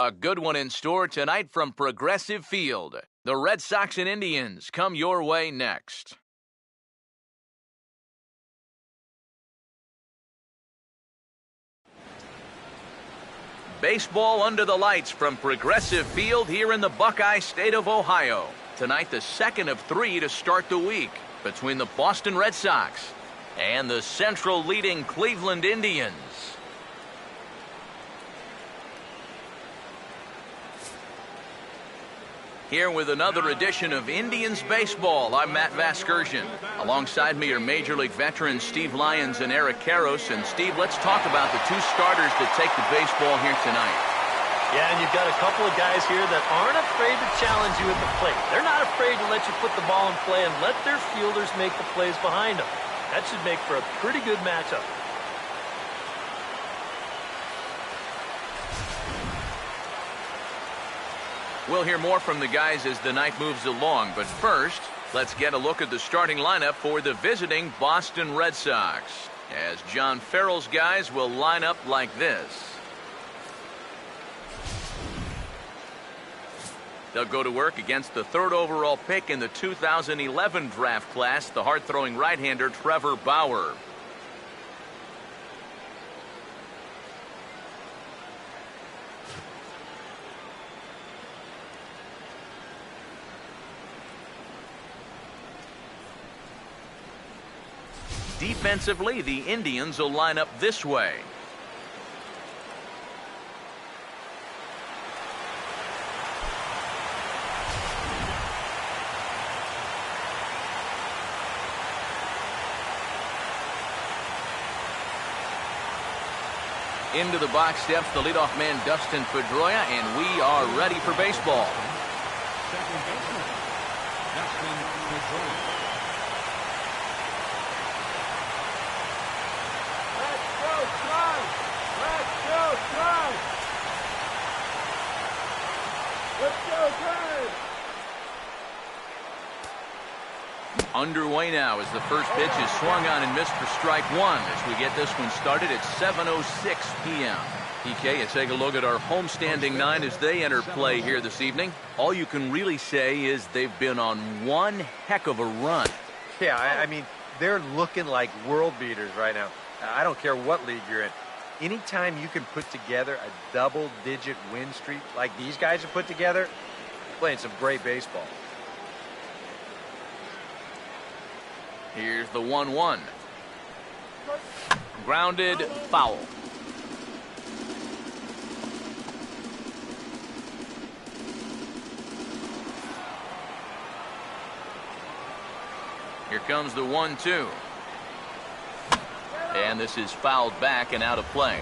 A good one in store tonight from Progressive Field. The Red Sox and Indians come your way next. Baseball under the lights from Progressive Field here in the Buckeye State of Ohio. Tonight, the second of three to start the week between the Boston Red Sox and the Central leading Cleveland Indians. Here with another edition of Indians Baseball, I'm Matt Vasgersian. Alongside me are Major League veterans Steve Lyons and Eric Karros. And Steve, let's talk about the two starters that take the baseball here tonight. Yeah, and you've got a couple of guys here that aren't afraid to challenge you at the plate. They're not afraid to let you put the ball in play and let their fielders make the plays behind them. That should make for a pretty good matchup. We'll hear more from the guys as the night moves along, but first, let's get a look at the starting lineup for the visiting Boston Red Sox, as John Farrell's guys will line up like this. They'll go to work against the third overall pick in the 2011 draft class, the hard-throwing right-hander Trevor Bauer. Defensively, the Indians will line up this way. Into the box steps the leadoff man Dustin Pedroia, and we are ready for baseball. Second baseman, Dustin Pedroia. Underway now as the first pitch is swung on and missed for strike one as we get this one started at 7:06 p.m. PK, you take a look at our homestanding nine as they enter play here this evening. All you can really say is they've been on one heck of a run. Yeah, I mean, they're looking like world beaters right now. I don't care what league you're in. Anytime you can put together a double-digit win streak like these guys have put together, you're playing some great baseball. Here's the 1-1. Grounded, foul. Here comes the 1-2. And this is fouled back and out of play.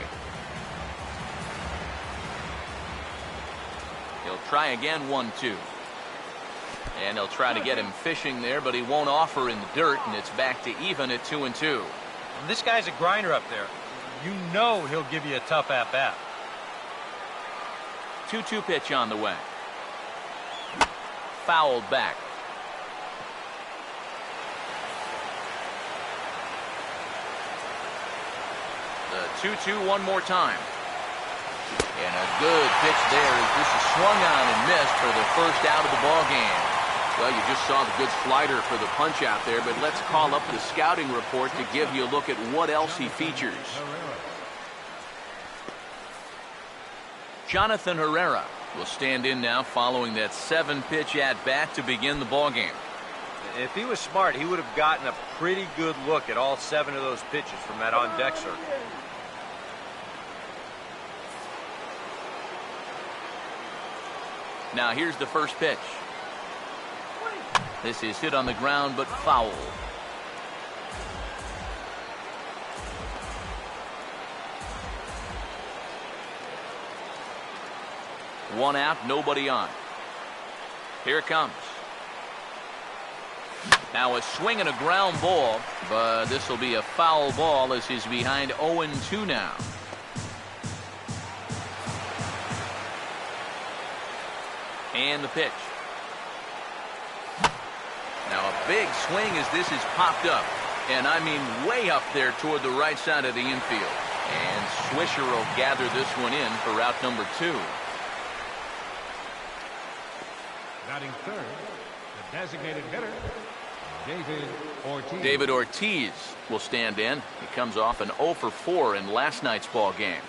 He'll try again, 1-2. And he'll try to get him fishing there, but he won't offer in the dirt, and it's back to even at 2-2. This guy's a grinder up there. You know he'll give you a tough at-bat. 2-2 pitch on the way. Fouled back. The 2-2 one more time. And a good pitch there as this is swung on and missed for the first out of the ball game. Well, you just saw the good slider for the punch out there, but let's call up the scouting report to give you a look at what else he features. Jonathan Herrera will stand in now following that 7-pitch at-bat to begin the ball game. If he was smart, he would have gotten a pretty good look at all 7 of those pitches from that on-deck circle. Now here's the first pitch. This is hit on the ground, but foul. One out, nobody on. Here it comes. Now a swing and a ground ball, but this will be a foul ball as he's behind 0-2 now. And the pitch. Now a big swing as this is popped up. And I mean way up there toward the right side of the infield. And Swisher will gather this one in for route number 2. Batting third, the designated hitter, David Ortiz. David Ortiz will stand in. He comes off an 0 for 4 in last night's ball game.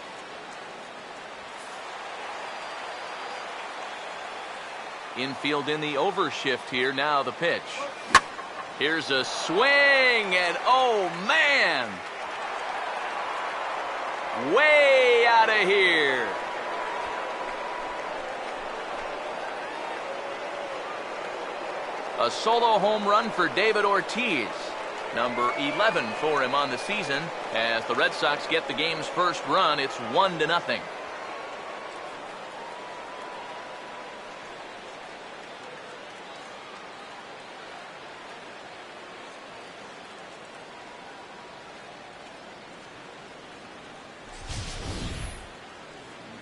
Infield in the overshift here. Now the pitch. Here's a swing, and oh man! Way out of here. A solo home run for David Ortiz. Number 11 for him on the season. As the Red Sox get the game's first run, it's 1-0.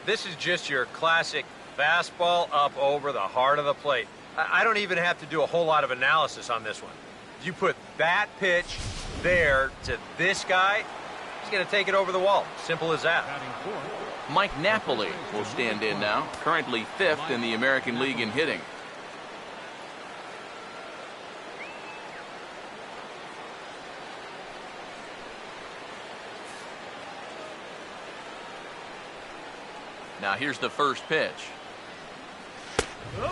This is just your classic fastball up over the heart of the plate. I don't even have to do a whole lot of analysis on this one. You put that pitch there to this guy, he's going to take it over the wall. Simple as that. Batting fourth, Mike Napoli will stand in now, currently 5th in the American League in hitting. Now here's the first pitch.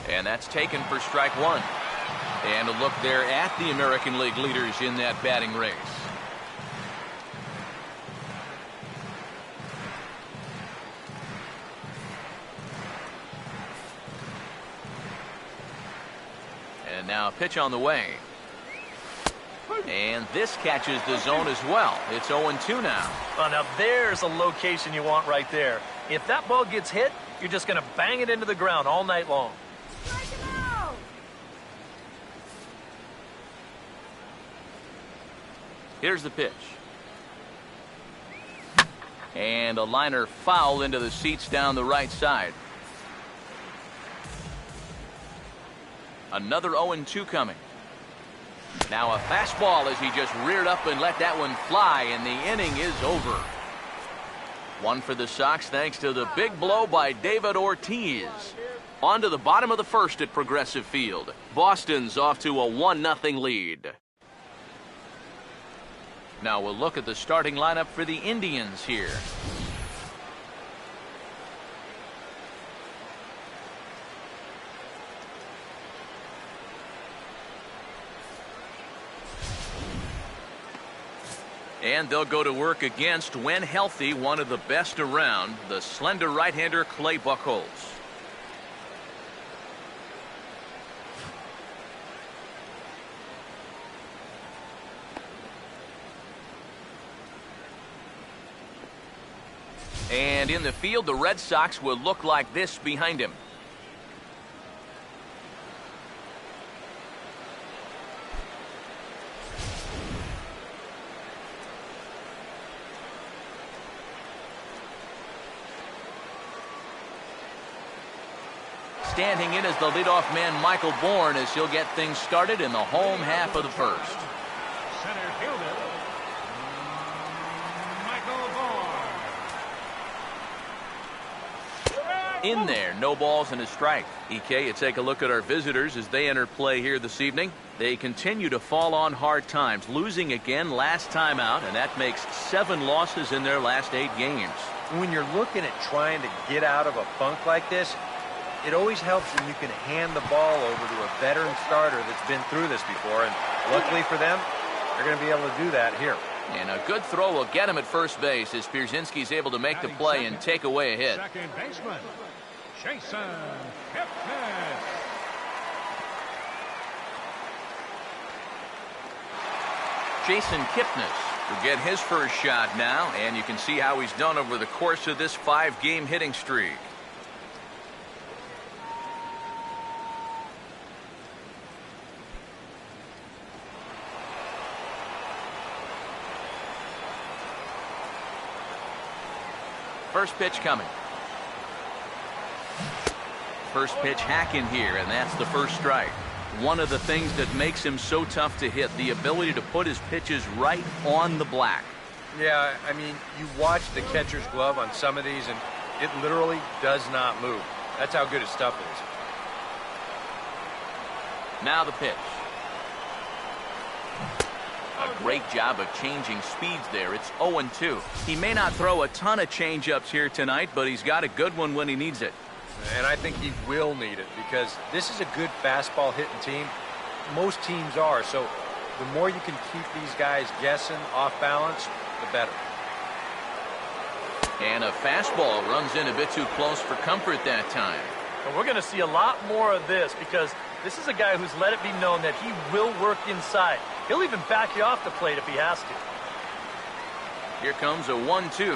And that's taken for strike 1. And a look there at the American League leaders in that batting race. And now a pitch on the way. And this catches the zone as well. It's 0-2 now. Oh, now there's a location you want right there. If that ball gets hit, you're just going to bang it into the ground all night long. Here's the pitch. And a liner foul into the seats down the right side. Another 0-2 coming. Now a fastball as he just reared up and let that one fly, and the inning is over. One for the Sox thanks to the big blow by David Ortiz. On to the bottom of the first at Progressive Field. Boston's off to a 1-0 lead. Now we'll look at the starting lineup for the Indians here. And they'll go to work against, when healthy, one of the best around, the slender right-hander Clay Buchholz. And in the field, the Red Sox will look like this behind him. Standing in as the leadoff man, Michael Bourne, as he'll get things started in the home half of the first. center fielder, Michael Bourne. In there, no balls and a strike. EK, you take a look at our visitors as they enter play here this evening. They continue to fall on hard times, losing again last time out, and that makes 7 losses in their last 8 games. When you're looking at trying to get out of a funk like this, it always helps when you can hand the ball over to a veteran starter that's been through this before, and luckily for them, they're going to be able to do that here. And a good throw will get him at first base as Pierzynski's able to make the play and take away a hit. Second baseman, Jason Kipnis. Jason Kipnis will get his first shot now, and you can see how he's done over the course of this 5-game hitting streak. First pitch coming. First pitch hack in here, and that's the first strike. One of the things that makes him so tough to hit, the ability to put his pitches right on the black. Yeah, I mean, you watch the catcher's glove on some of these, and it literally does not move. That's how good his stuff is. Now the pitch. A great job of changing speeds there. It's 0-2. He may not throw a ton of changeups here tonight, but he's got a good one when he needs it. And I think he will need it because this is a good fastball hitting team. Most teams are. So the more you can keep these guys guessing off balance, the better. And a fastball runs in a bit too close for comfort that time. And we're going to see a lot more of this because this is a guy who's let it be known that he will work inside. He'll even back you off the plate if he has to. Here comes a 1-2.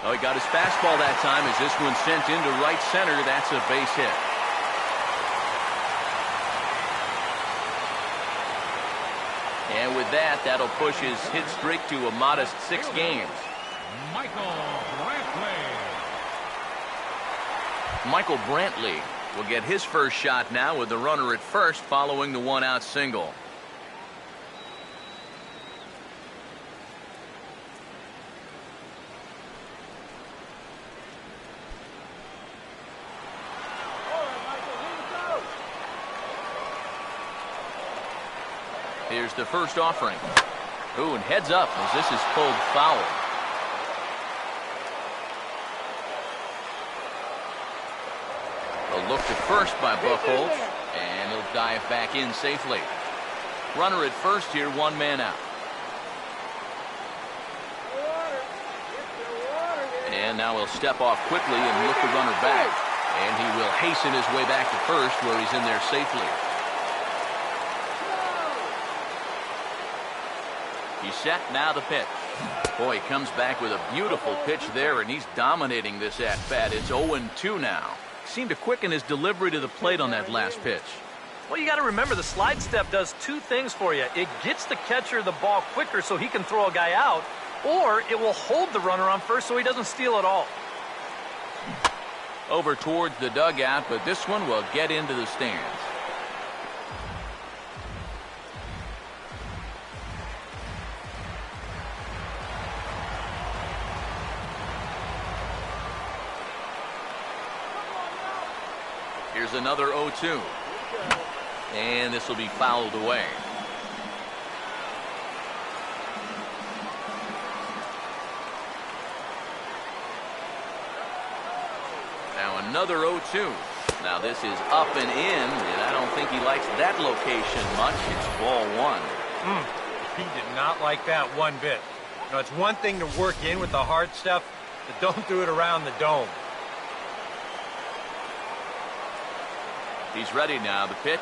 Oh, he got his fastball that time as this one sent into right center. That's a base hit. And with that, that'll push his hit streak to a modest 6 games. Michael Brantley. Michael Brantley will get his first shot now with the runner at first following the 1-out single. Here's the first offering. Ooh, and heads up as this is pulled foul. A look to first by Buchholz, and he'll dive back in safely. Runner at first here, 1 man out. And now he'll step off quickly and look the runner back. And he will hasten his way back to first where he's in there safely. He's set, now the pitch. Boy, he comes back with a beautiful pitch there, and he's dominating this at-bat. It's 0-2 now. Seemed to quicken his delivery to the plate on that last pitch. Well, you got to remember the slide step does 2 things for you. It gets the catcher the ball quicker so he can throw a guy out, or it will hold the runner on first so he doesn't steal it all. Over towards the dugout, but this one will get into the stands. Here's another 0-2. And this will be fouled away. Now another 0-2. Now this is up and in, and I don't think he likes that location much. It's ball 1. He did not like that one bit. You know, it's one thing to work in with the hard stuff, but don't do it around the dome. He's ready now, the pitch.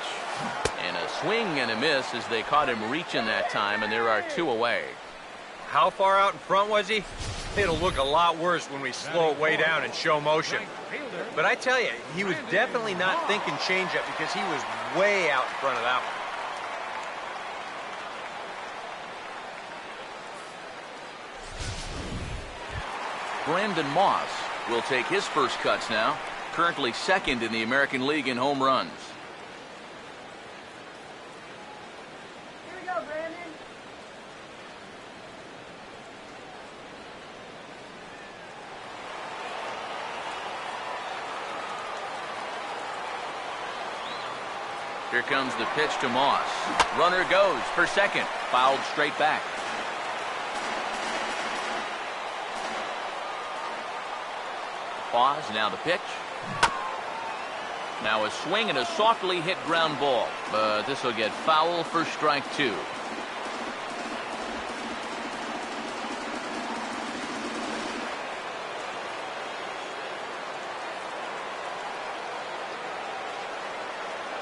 And a swing and a miss as they caught him reaching that time, and there are 2 away. How far out in front was he? It'll look a lot worse when we slow it way down and show motion. But I tell you, he was definitely not thinking changeup because he was way out in front of that one. Brandon Moss will take his first cuts now. Currently second in the American League in home runs. Here we go, Brandon. Here comes the pitch to Moss. Runner goes for second. Fouled straight back. Pause, now the pitch. Now a swing and a softly hit ground ball, but this will get foul for strike 2.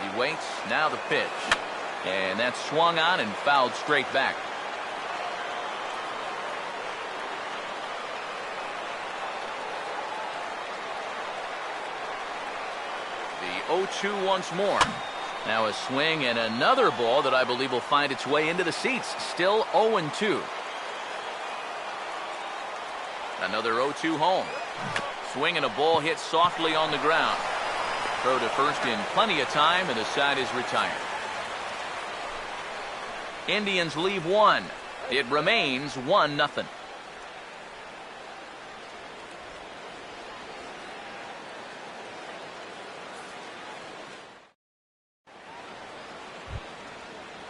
He waits, now the pitch, and that's swung on and fouled straight back. The 0-2 once more. Now a swing and another ball that I believe will find its way into the seats. Still 0-2. Another 0-2 home. Swing and a ball hit softly on the ground. Throw to first in plenty of time, and the side is retired. Indians leave 1. It remains 1-0.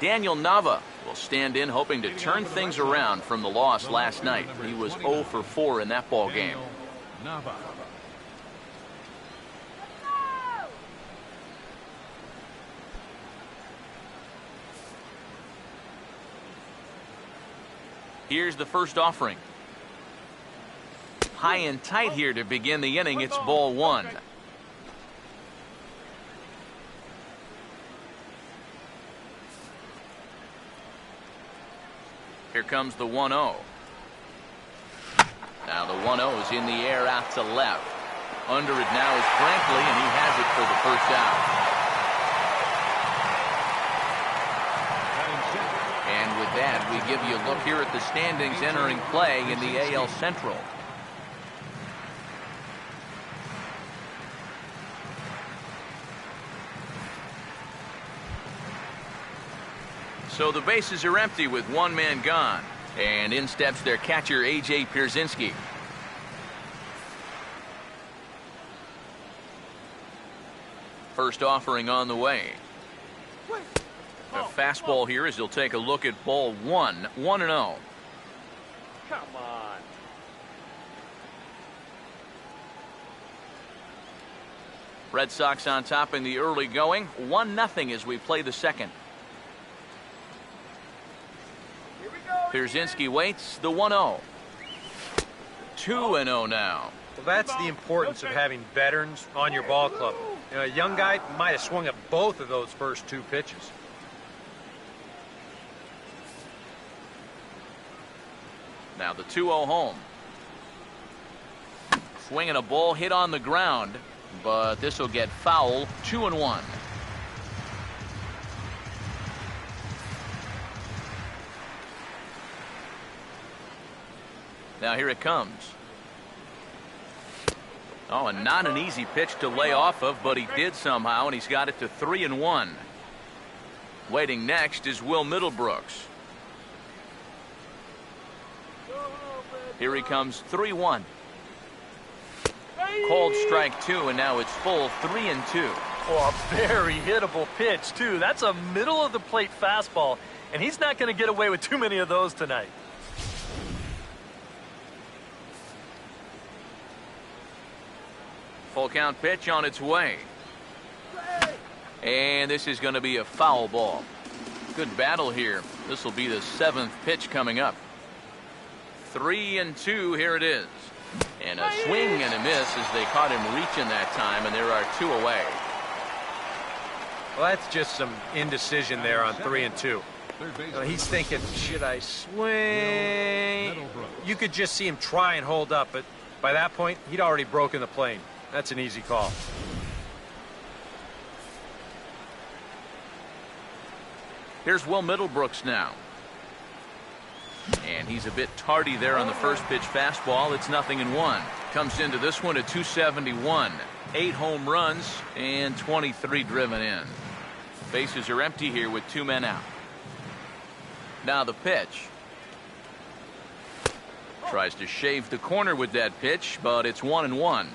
Daniel Nava will stand in, hoping to turn things around from the loss last night. He was 0 for 4 in that ball game. Nava. Here's the first offering. High and tight here to begin the inning. It's ball 1. Here comes the 1-0. Now the 1-0 is in the air out to left. Under it now is Brantley, and he has it for the first out. And with that, we give you a look here at the standings entering play in the AL Central. So the bases are empty with one man gone. And in steps their catcher, A.J. Pierzynski. First offering on the way. A fastball here as he'll take a look at ball 1. 1-0. Come on. Red Sox on top in the early going. 1-0 as we play the second. Pierzynski waits. The 1-0. 2-0 now. Well, that's the importance of having veterans on your ball club. You know, a young guy might have swung at both of those first 2 pitches. Now the 2-0 home. Swinging a ball hit on the ground, but this will get foul. 2-1. Now here it comes. Oh, and not an easy pitch to lay off of, but he did somehow, and he's got it to 3-1. Waiting next is Will Middlebrooks. Here he comes. 3-1. Called strike 2, and now it's full. 3-2. Oh, a very hittable pitch, too. That's a middle of the plate fastball, and he's not going to get away with too many of those tonight. Full count pitch on its way. And this is going to be a foul ball. Good battle here. This will be the 7th pitch coming up. 3-2. Here it is. And a swing and a miss as they caught him reaching that time, and there are 2 away. Well, that's just some indecision there on 3-2. He's thinking, should I swing? You could just see him try and hold up, but by that point, he'd already broken the plane. That's an easy call. Here's Will Middlebrooks now. And he's a bit tardy there on the first pitch fastball. It's 0-1. Comes into this one at 271. 8 home runs and 23 driven in. Bases are empty here with 2 men out. Now the pitch. Tries to shave the corner with that pitch, but it's 1-1.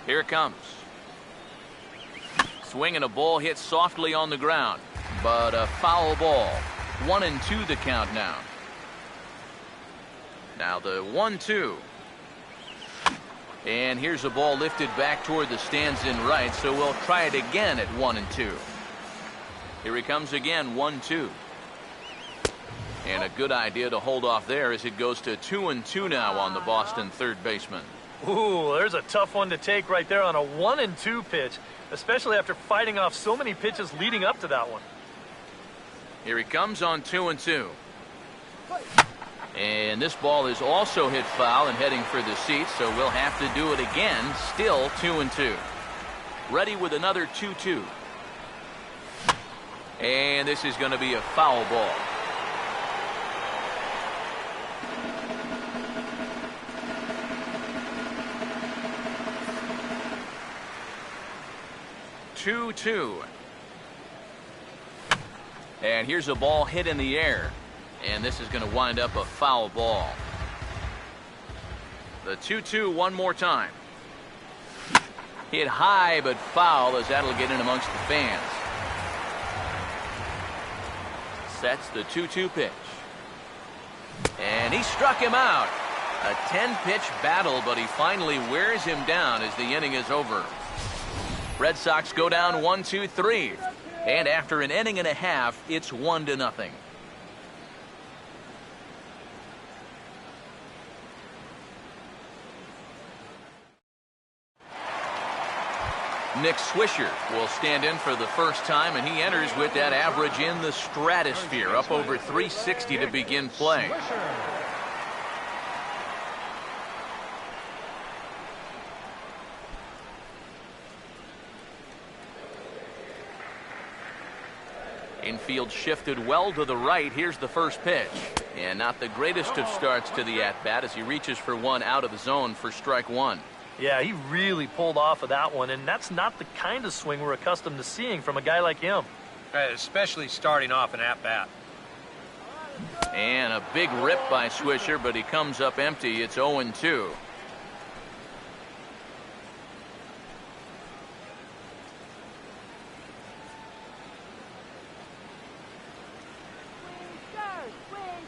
Here it comes. Swinging a ball hit softly on the ground, but a foul ball. 1-2 the count now. Now the 1-2. And here's a ball lifted back toward the stands in right, so we'll try it again at 1-2. Here he comes again. 1-2. And a good idea to hold off there as it goes to 2-2 now on the Boston third baseman. Ooh, there's a tough one to take right there on a 1-2 pitch, especially after fighting off so many pitches leading up to that one. Here he comes on 2-2. And this ball is also hit foul and heading for the seats, so we'll have to do it again. Still 2-2. Ready with another 2-2. And this is going to be a foul ball. And here's a ball hit in the air, and this is going to wind up a foul ball. The 2-2 one more time. Hit high but foul, as that'll get in amongst the fans. Sets the 2-2 pitch. And he struck him out. A 10-pitch battle, but he finally wears him down as the inning is over. Red Sox go down 1-2-3. And after an inning and a half, it's 1-0. Nick Swisher will stand in for the first time, and he enters with that average in the stratosphere, up over 360 to begin play. Infield shifted well to the right. Here's the first pitch. And not the greatest of starts to the at-bat as he reaches for one out of the zone for strike one. Yeah, he really pulled off of that one, and that's not the kind of swing we're accustomed to seeing from a guy like him. Especially starting off an at-bat. And a big rip by Swisher, but he comes up empty. It's 0-2.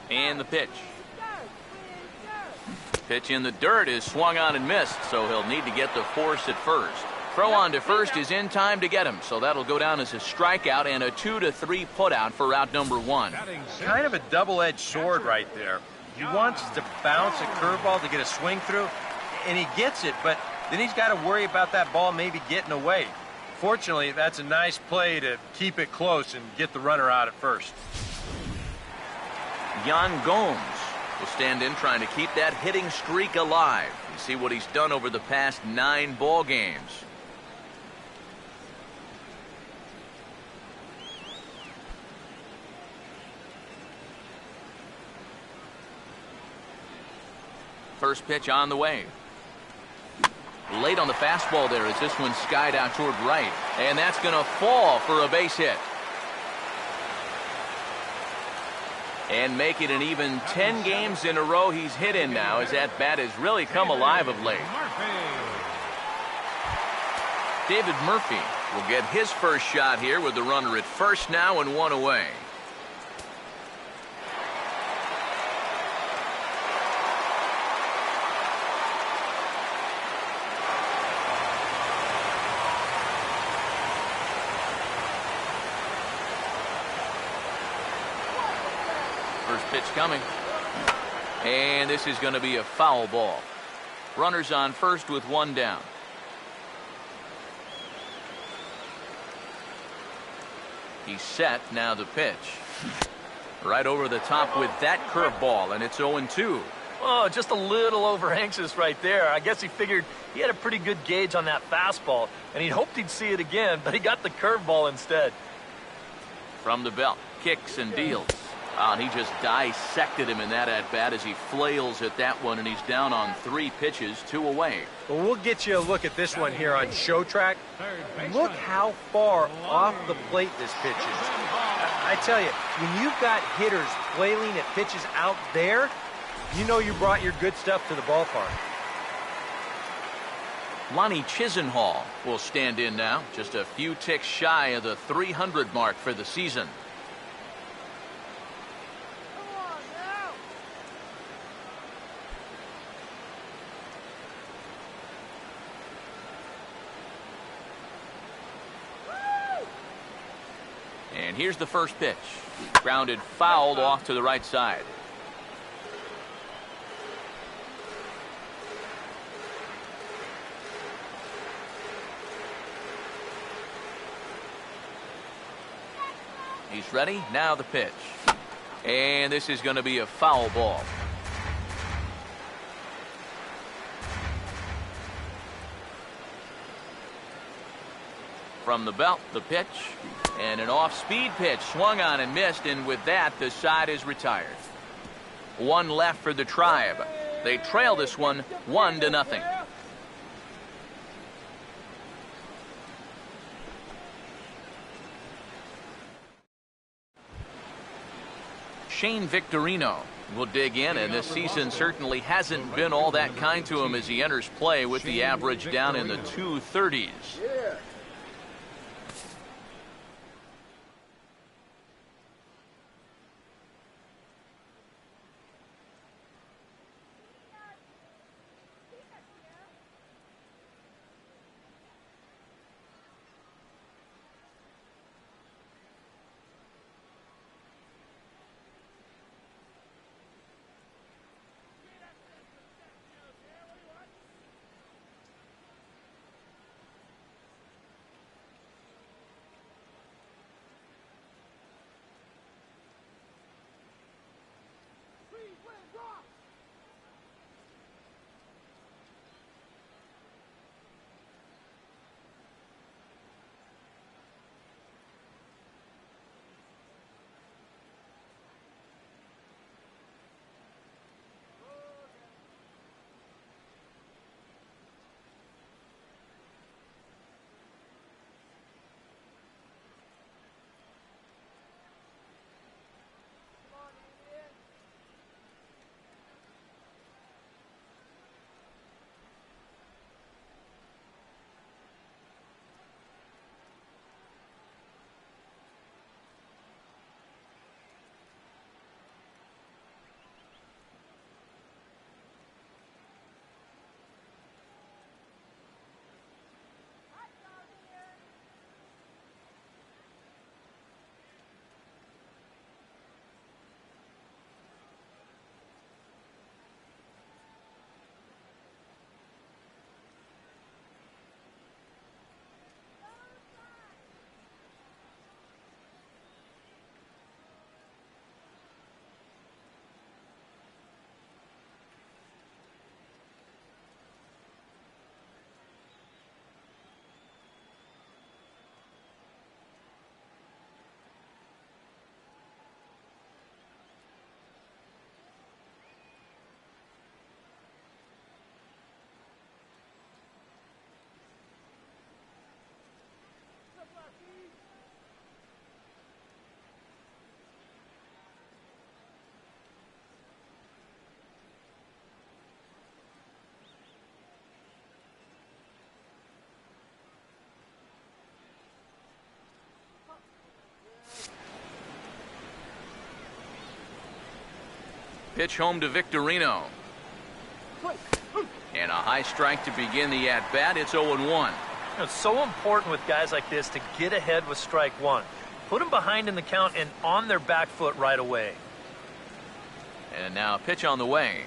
And the pitch. Pitch in the dirt is swung on and missed, so he'll need to get the force at first. Throw on to first is in time to get him, so that'll go down as a strikeout and a 2-3 putout for out number one. Kind of a double-edged sword right there. He wants to bounce a curveball to get a swing through, and he gets it, but then he's got to worry about that ball maybe getting away. Fortunately, that's a nice play to keep it close and get the runner out at first. Yan Gomes will stand in trying to keep that hitting streak alive. You see what he's done over the past 9 ball games. First pitch on the way. Late on the fastball there as this one skied out toward right. And that's going to fall for a base hit. And make it an even 10 games in a row he's hit in now, as that bat has really come alive of late. David Murphy will get his first shot here with the runner at first now and one away. First pitch coming. And this is going to be a foul ball. Runners on first with one down. He's set. Now the pitch. Right over the top with that curveball, and it's 0-2. Oh, just a little over anxious right there. I guess he figured he had a pretty good gauge on that fastball, and he hoped he'd see it again, but he got the curveball instead. From the belt, kicks and deals. And he just dissected him in that at-bat as he flails at that one, and he's down on 3 pitches, 2 away. Well, we'll get you a look at this one here on Show Track. Look how far off the plate this pitch is. I tell you, when you've got hitters flailing at pitches out there, you know you brought your good stuff to the ballpark. Lonnie Chisenhall will stand in now, just a few ticks shy of the 300 mark for the season. And here's the first pitch. Grounded fouled off to the right side. He's ready. Now the pitch. And this is going to be a foul ball. From the belt, the pitch. And an off-speed pitch swung on and missed, and with that, the side is retired. One left for the Tribe. They trail this one 1-0. Shane Victorino We'll dig in, and this season certainly hasn't been all that kind to him as he enters play with the average down in the 230s. Pitch home to Victorino. And a high strike to begin the at-bat. It's 0-1. It's so important with guys like this to get ahead with strike one. Put them behind in the count and on their back foot right away. And now a pitch on the way.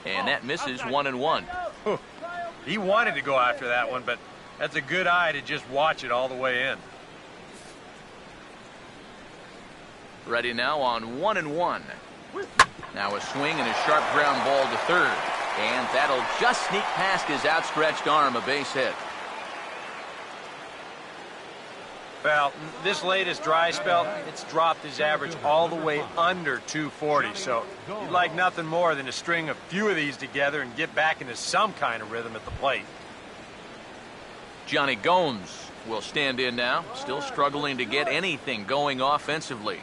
And that misses 1-1. He wanted to go after that one, but that's a good eye to just watch it all the way in. Ready now on 1-1. Now a swing and a sharp ground ball to third. And that'll just sneak past his outstretched arm, a base hit. Well, this latest dry spell, it's dropped his average all the way under 240. So you'd like nothing more than to string a few of these together and get back into some kind of rhythm at the plate. Johnny Gomes will stand in now, still struggling to get anything going offensively.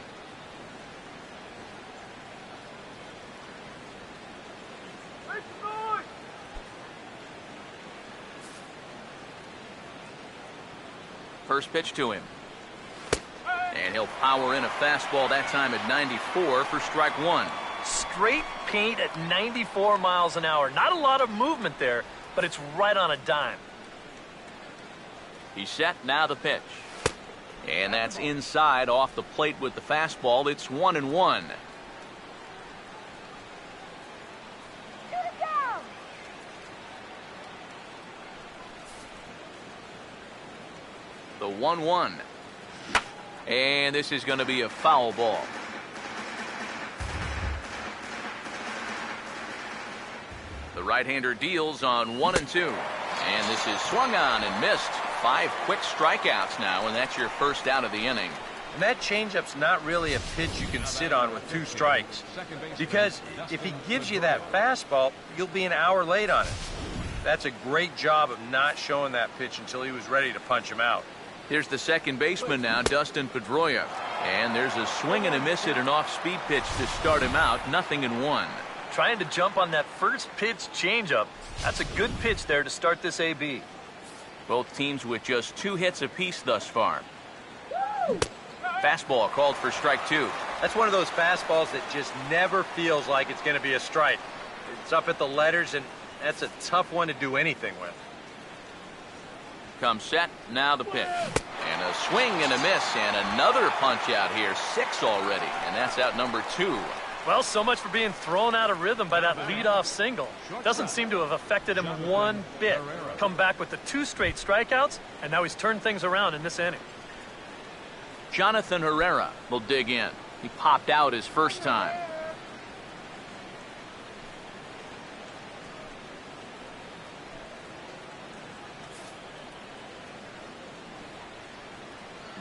First pitch to him. And he'll power in a fastball that time at 94 for strike one. Straight paint at 94 miles an hour. Not a lot of movement there, but it's right on a dime. He's set, now the pitch. And that's inside off the plate with the fastball. It's 1-1. The 1-1. And this is going to be a foul ball. The right-hander deals on 1-2. And this is swung on and missed. 5 quick strikeouts now, and that's your first out of the inning. And that changeup's not really a pitch you can sit on with 2 strikes. Because if he gives you that fastball, you'll be an hour late on it. That's a great job of not showing that pitch until he was ready to punch him out. Here's the second baseman now, Dustin Pedroia. And there's a swing and a miss at an off-speed pitch to start him out. 0-1. Trying to jump on that first pitch changeup. That's a good pitch there to start this AB. Both teams with just 2 hits apiece thus far. Fastball called for strike 2. That's one of those fastballs that just never feels like it's going to be a strike. It's up at the letters, and that's a tough one to do anything with. Comes set, now the pitch. And a swing and a miss, and another punch out here. 6 already, and that's out number 2. Well, so much for being thrown out of rhythm by that leadoff single. Doesn't seem to have affected him one bit. Come back with the 2 straight strikeouts, and now he's turned things around in this inning. Jonathan Herrera will dig in. He popped out his first time.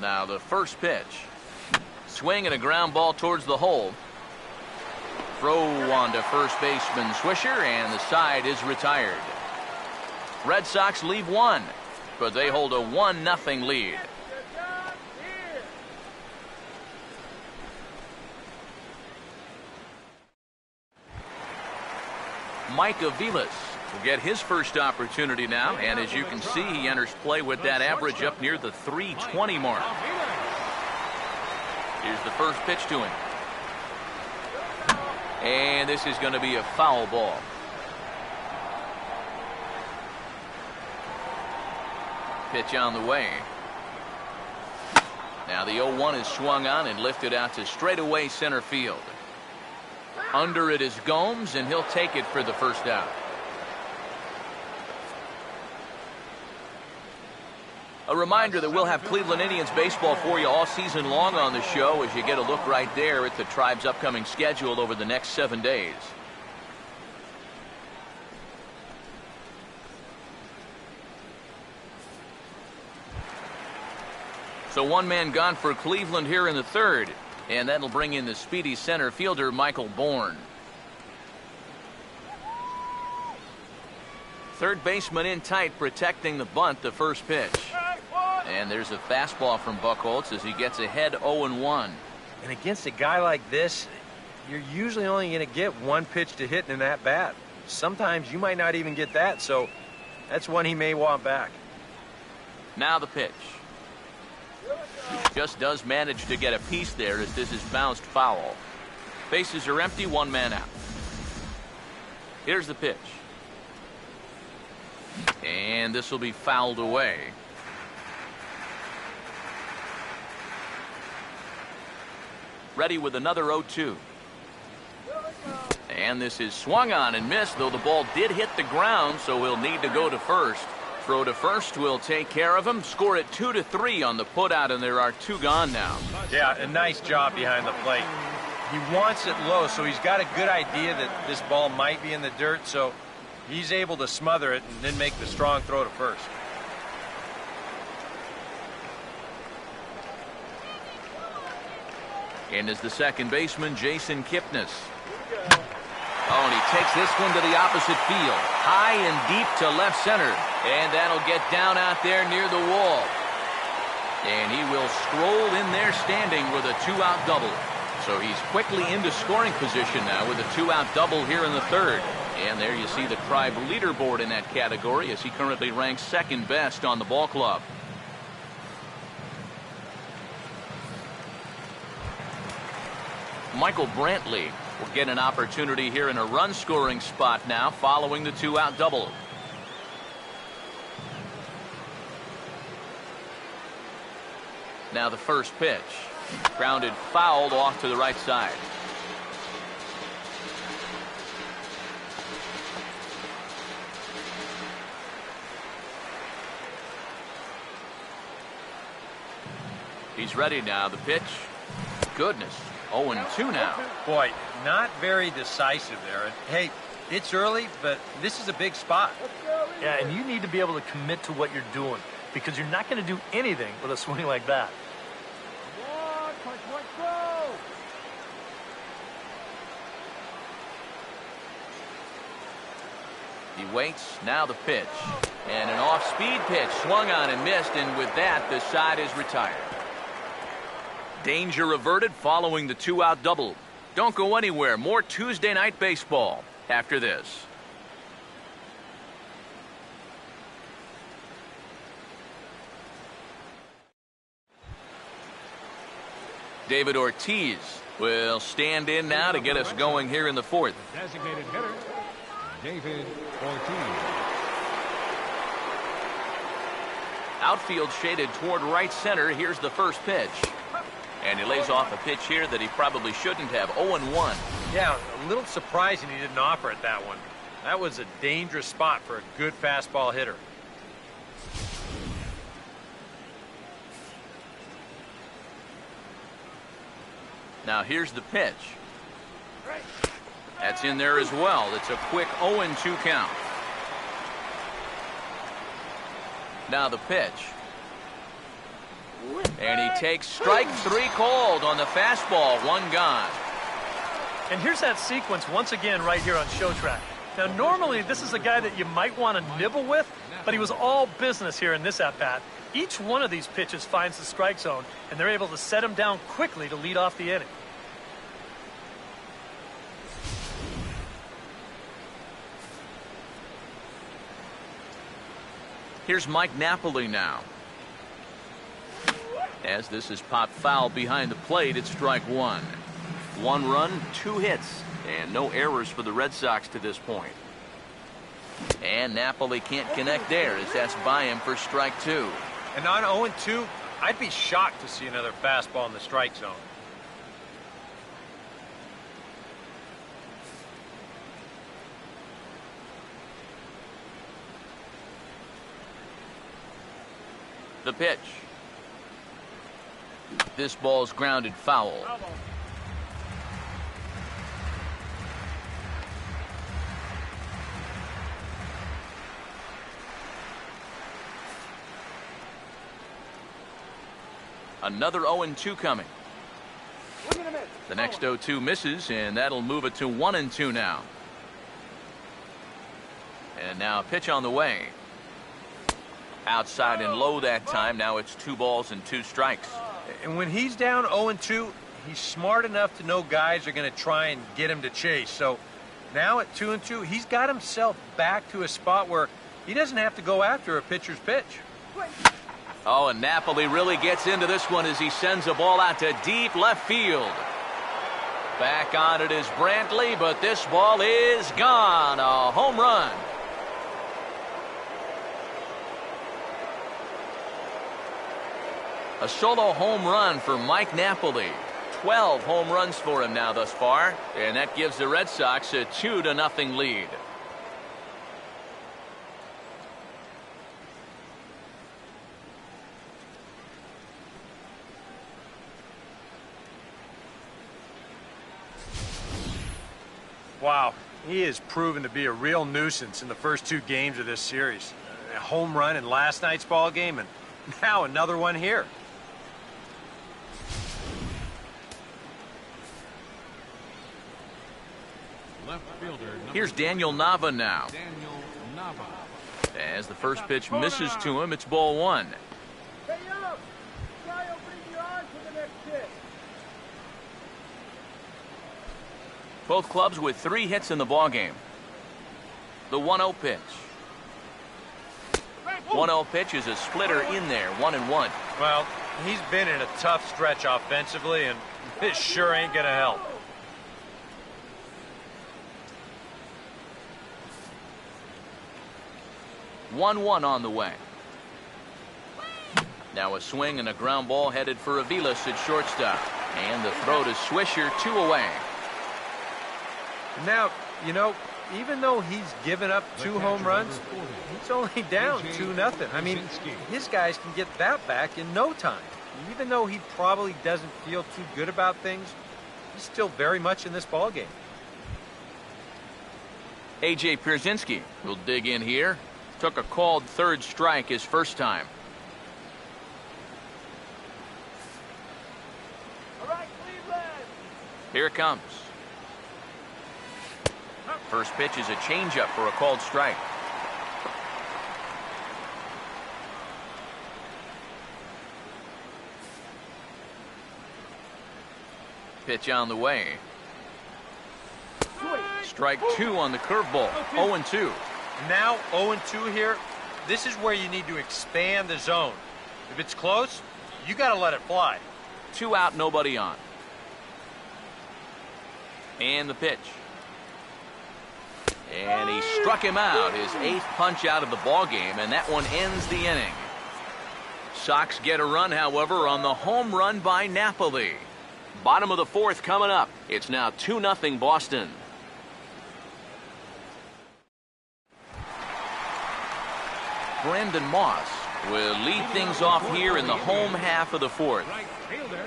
Now the first pitch. Swing and a ground ball towards the hole. Throw on to first baseman Swisher, and the side is retired. Red Sox leave 1, but they hold a 1-0 lead. Mike Aviles will get his first opportunity now, and as you can see, he enters play with that average up near the 320 mark. Here's the first pitch to him. And this is going to be a foul ball. Pitch on the way. Now the 0-1 is swung on and lifted out to straightaway center field. Under it is Gomes, and he'll take it for the first out. A reminder that we'll have Cleveland Indians baseball for you all season long on the show as you get a look right there at the Tribe's upcoming schedule over the next 7 days. So 1 man gone for Cleveland here in the third, and that'll bring in the speedy center fielder Michael Bourne. Third baseman in tight, protecting the bunt, the first pitch. And there's a fastball from Buchholz as he gets ahead 0-1. And against a guy like this, you're usually only going to get 1 pitch to hit in that bat. Sometimes you might not even get that, so that's one he may want back. Now the pitch. Just does manage to get a piece there as this is bounced foul. Bases are empty, 1 man out. Here's the pitch. And this will be fouled away. Ready with another 0-2. And this is swung on and missed, though the ball did hit the ground, so he'll need to go to first. Throw to first will take care of him. Score it 2-3 on the putout, and there are 2 gone now. Yeah, a nice job behind the plate. He wants it low, so he's got a good idea that this ball might be in the dirt, so he's able to smother it and then make the strong throw to first. And is the second baseman, Jason Kipnis. Oh, and he takes this one to the opposite field. High and deep to left center. And that'll get down out there near the wall. And he will stroll in there standing with a 2-out double. So he's quickly into scoring position now with a 2-out double here in the third. And there you see the Tribe leaderboard in that category as he currently ranks second best on the ball club. Michael Brantley will get an opportunity here in a run-scoring spot now following the 2-out double. Now the first pitch. Grounded fouled off to the right side. He's ready now. The pitch. Goodness. 0-2 now. Boy, not very decisive there. And hey, it's early, but this is a big spot. Yeah, and you need to be able to commit to what you're doing because you're not going to do anything with a swing like that. He waits. Now the pitch. And an off-speed pitch swung on and missed, and with that, the side is retired. Danger averted following the 2-out double. Don't go anywhere. More Tuesday Night Baseball after this. David Ortiz will stand in now to get us going here in the fourth. Designated hitter, David Ortiz. Outfield shaded toward right center. Here's the first pitch. And he lays off a pitch here that he probably shouldn't have. 0-1. Yeah, a little surprising he didn't offer it that one. That was a dangerous spot for a good fastball hitter. Now here's the pitch. That's in there as well. It's a quick 0-2 count. Now the pitch. And he takes strike 3 called on the fastball. 1 gone. And here's that sequence once again right here on Show Track. Now normally this is a guy that you might want to nibble with, but he was all business here in this at-bat. Each one of these pitches finds the strike zone, and they're able to set him down quickly to lead off the inning. Here's Mike Napoli now. As this is popped foul behind the plate, it's strike 1. 1 run, 2 hits, and no errors for the Red Sox to this point. And Napoli can't connect there as that's by him for strike 2. And on 0-2, I'd be shocked to see another fastball in the strike zone. The pitch. This ball's grounded foul. Another 0-2 coming. The next 0-2 misses, and that'll move it to 1-2 now. And now a pitch on the way. Outside and low that time. Now it's 2 balls and 2 strikes. And when he's down 0-2, he's smart enough to know guys are going to try and get him to chase. So now at 2-2, he's got himself back to a spot where he doesn't have to go after a pitcher's pitch. Oh, and Napoli really gets into this one as he sends a ball out to deep left field. Back on it is Brantley, but this ball is gone. A home run. A solo home run for Mike Napoli. 12 home runs for him now thus far, and that gives the Red Sox a 2-0 lead. Wow, he has proven to be a real nuisance in the first 2 games of this series. A home run in last night's ball game, and now another one here. Left fielder, Here's Daniel Nava now. Daniel Nava. As the first pitch misses to him, it's ball 1. Hey, up! Try opening your eyes for the next pitch. Both clubs with 3 hits in the ballgame. The 1-0 pitch. 1-0 pitch is a splitter in there, 1-1. Well, he's been in a tough stretch offensively, and this sure ain't going to help. One on the way. Now a swing and a ground ball headed for Aviles at shortstop. And the throw to Swisher, 2 away. Now, you know, even though he's given up 2 home runs, he's only down 2-0. I mean, his guys can get that back in no time. Even though he probably doesn't feel too good about things, he's still very much in this ballgame. A.J. Pierzynski will dig in here. Took a called 3rd strike his first time. All right, Cleveland. Here it comes. First pitch is a changeup for a called strike. Pitch on the way. Strike 2 on the curveball. 0-2. Now 0-2 here. This is where you need to expand the zone. If it's close, you got to let it fly. 2 out, nobody on. And the pitch. And he struck him out, his 8th punch out of the ball game, and that one ends the inning. Sox get a run, however, on the home run by Napoli. Bottom of the 4th coming up. It's now 2-0 Boston. Brandon Moss will lead things off here in the home half of the 4th. Right fielder,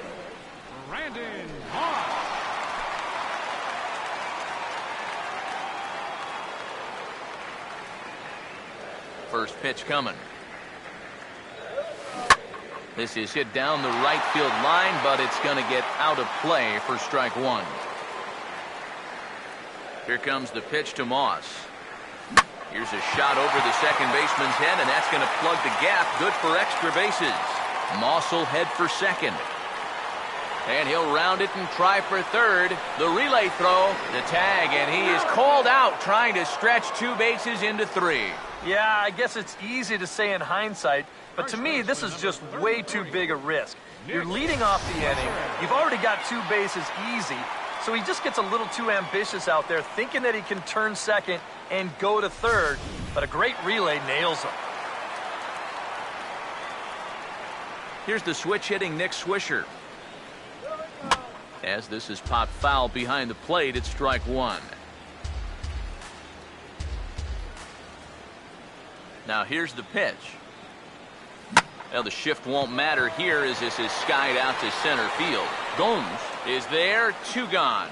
Brandon Moss. First pitch coming. This is hit down the right field line, but it's going to get out of play for strike 1. Here comes the pitch to Moss. Here's a shot over the second baseman's head, and that's going to plug the gap. Good for extra bases. Moss will head for second. And he'll round it and try for third. The relay throw, the tag, and he is called out trying to stretch 2 bases into 3. Yeah, I guess it's easy to say in hindsight, but to me, this is just way too big a risk. You're leading off the inning. You've already got 2 bases easy, so he just gets a little too ambitious out there, thinking that he can turn second and go to third, but a great relay nails him. Here's the switch-hitting Nick Swisher. As this is popped foul behind the plate, it's strike 1. Now here's the pitch. Well, the shift won't matter here as this is skied out to center field. Gomes is there, 2 gone.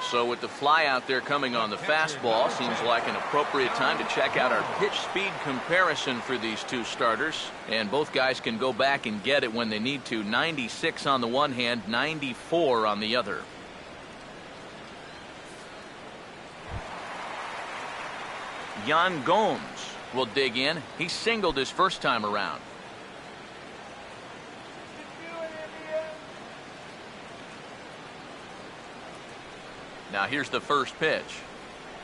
So with the fly out there coming on the fastball, seems like an appropriate time to check out our pitch speed comparison for these 2 starters. And both guys can go back and get it when they need to. 96 on the one hand, 94 on the other. Yan Gomes will dig in. He singled his first time around. Now here's the first pitch.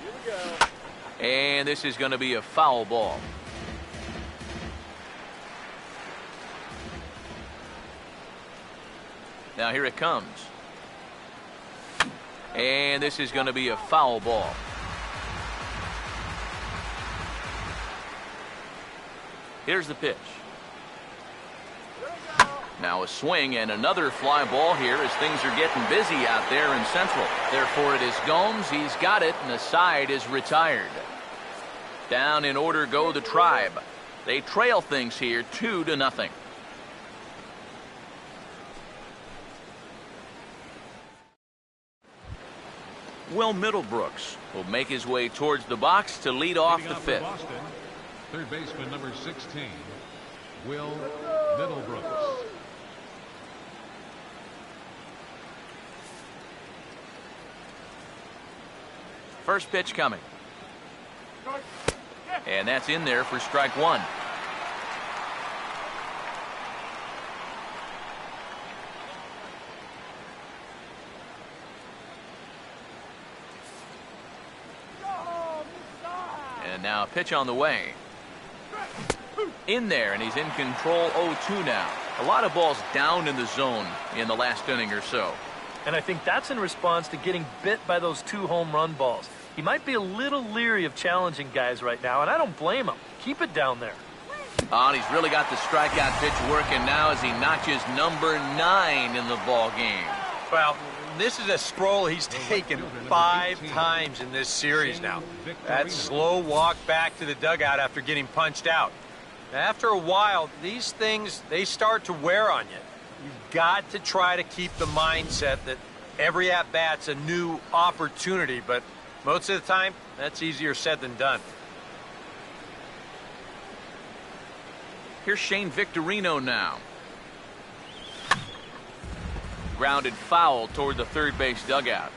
Here we go. And this is going to be a foul ball. Now here it comes. And this is going to be a foul ball. Here's the pitch. Now a swing and another fly ball here as things are getting busy out there in Central. Therefore it is Gomes. He's got it, and the side is retired. Down in order go the Tribe. They trail things here 2-0. Will Middlebrooks will make his way towards the box to lead off the 5th. Boston, third baseman number 16, Will Middlebrooks. First pitch coming. And that's in there for strike 1. And now a pitch on the way. In there, and he's in control. 0-2 now. A lot of balls down in the zone in the last inning or so. And I think that's in response to getting bit by those 2 home run balls. He might be a little leery of challenging guys right now, and I don't blame him. Keep it down there. Oh, and he's really got the strikeout pitch working now as he notches number 9 in the ball game. Well, this is a stroll he's taken 5 times in this series now. That slow walk back to the dugout after getting punched out. After a while, these things, they start to wear on you. You've got to try to keep the mindset that every at-bat's a new opportunity, but most of the time, that's easier said than done. Here's Shane Victorino now. Grounded foul toward the third base dugout.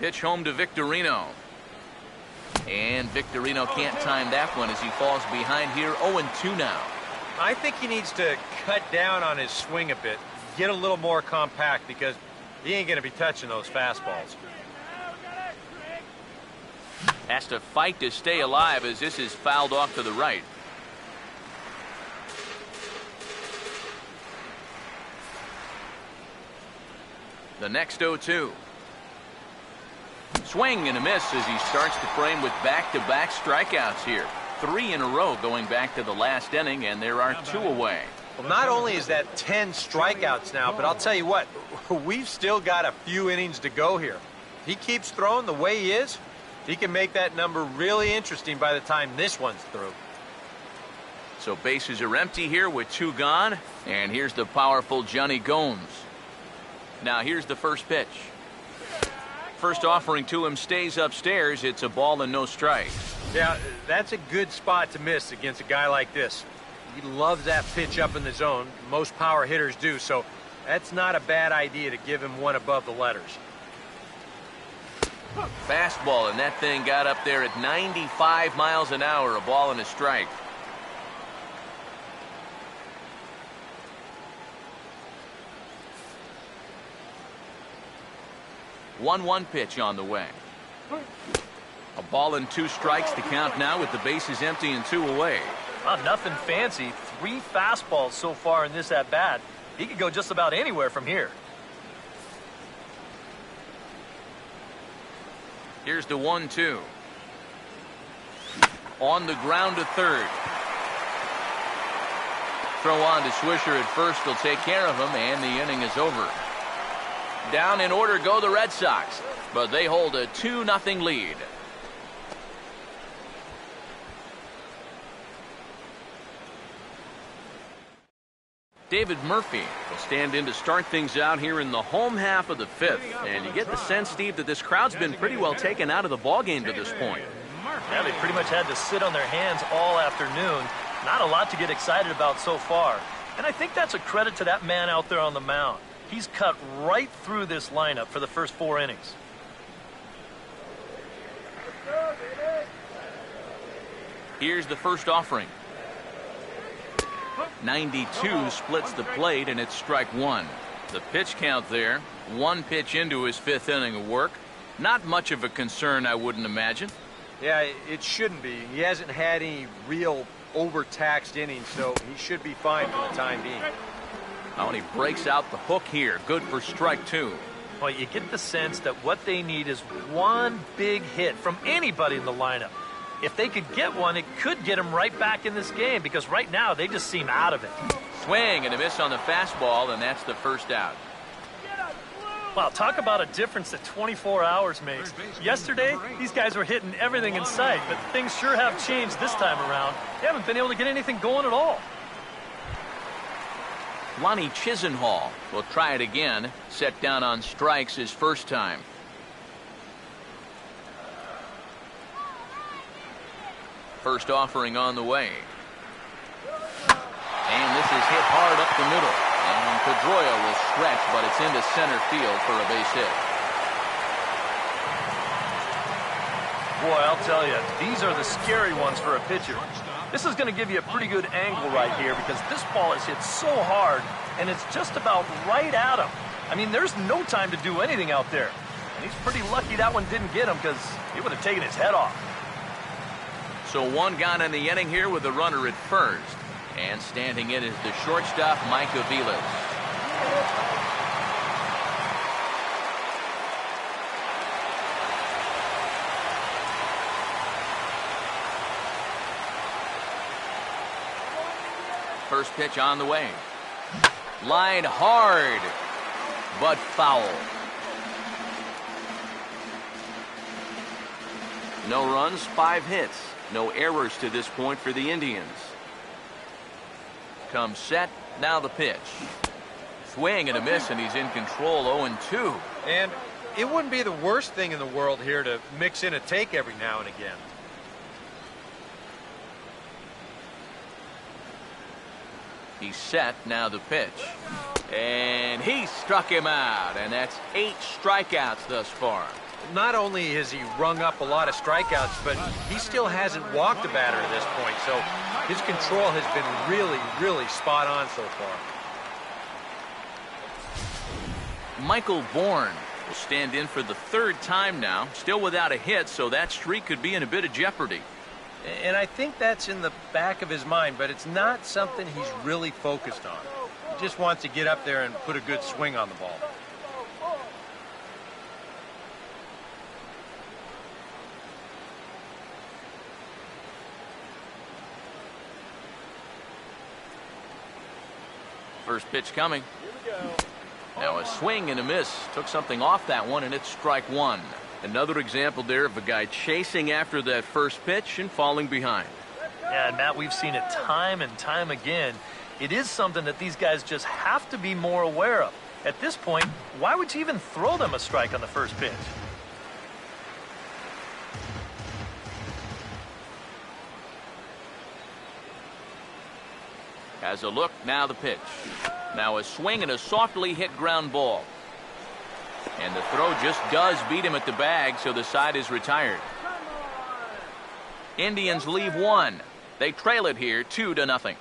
Pitch home to Victorino. And Victorino can't time that one as he falls behind here. 0-2 now. I think he needs to cut down on his swing a bit, get a little more compact, because he ain't going to be touching those fastballs. Has to fight to stay alive as this is fouled off to the right. The next 0-2. Swing and a miss as he starts the frame with back-to-back strikeouts here. 3 in a row going back to the last inning, and there are 2 away. Well, not only is that 10 strikeouts now, but I'll tell you what, we've still got a few innings to go here. If he keeps throwing the way he is, he can make that number really interesting by the time this one's through. So bases are empty here with 2 gone, and here's the powerful Johnny Gomes. Now here's the first pitch. First offering to him stays upstairs. It's a ball and no strikes. Yeah, that's a good spot to miss against a guy like this. He loves that pitch up in the zone. Most power hitters do, so that's not a bad idea to give him one above the letters. Fastball, and that thing got up there at 95 miles an hour. A ball and a strike. One pitch on the way. A ball and 2 strikes to count now with the bases empty and 2 away. Nothing fancy. 3 fastballs so far in this at-bat. He could go just about anywhere from here. Here's the 1-2. On the ground to third. Throw on to Swisher at first will take care of him, and the inning is over. Down in order go the Red Sox, but they hold a 2-0 lead. David Murphy will stand in to start things out here in the home half of the 5th. And you get the sense, Steve, that this crowd's been pretty well taken out of the ballgame to this point. Yeah, they pretty much had to sit on their hands all afternoon. Not a lot to get excited about so far. And I think that's a credit to that man out there on the mound. He's cut right through this lineup for the first 4 innings. Here's the first offering. 92 splits the plate, and it's strike 1. The pitch count there. 1 pitch into his 5th inning of work. Not much of a concern, I wouldn't imagine. Yeah, it shouldn't be. He hasn't had any real overtaxed innings, so he should be fine for the time being. Oh, and he breaks out the hook here. Good for strike 2. Well, you get the sense that what they need is 1 big hit from anybody in the lineup. If they could get one, it could get them right back in this game, because right now they just seem out of it. Swing and a miss on the fastball, and that's the first out. Wow, talk about a difference that 24 hours makes. Yesterday, these guys were hitting everything in sight, but things sure have changed this time around. They haven't been able to get anything going at all. Lonnie Chisenhall will try it again. Set down on strikes his first time. First offering on the way. And this is hit hard up the middle. And Pedroia will stretch, but it's into center field for a base hit. Boy, I'll tell you, these are the scary ones for a pitcher. This is going to give you a pretty good angle right here, because this ball is hit so hard, and it's just about right at him. I mean, there's no time to do anything out there. And he's pretty lucky that one didn't get him, because it would have taken his head off. So 1 gone in the inning here with a runner at first. And standing in is the shortstop, Mike Aviles. First pitch on the way. Line hard, but foul. No runs, 5 hits. No errors to this point for the Indians. Comes set, now the pitch. Swing and a miss, and he's in control. 0-2. And it wouldn't be the worst thing in the world here to mix in a take every now and again. He's set, now the pitch. And he struck him out, and that's 8 strikeouts thus far. Not only has he rung up a lot of strikeouts, but he still hasn't walked a batter at this point. So his control has been really, really spot on so far. Michael Bourne will stand in for the third time now, still without a hit, so that streak could be in a bit of jeopardy. And I think that's in the back of his mind, but it's not something he's really focused on. He just wants to get up there and put a good swing on the ball. First pitch coming. Now a swing and a miss. Took something off that one, and it's strike one. Another example there of a guy chasing after that first pitch and falling behind. Yeah, and Matt, we've seen it time and time again. It is something that these guys just have to be more aware of. At this point, why would you even throw them a strike on the first pitch? Has a look, now the pitch. Now a swing and a softly hit ground ball. And the throw just does beat him at the bag, so the side is retired. Indians leave one. They trail it here 2-0.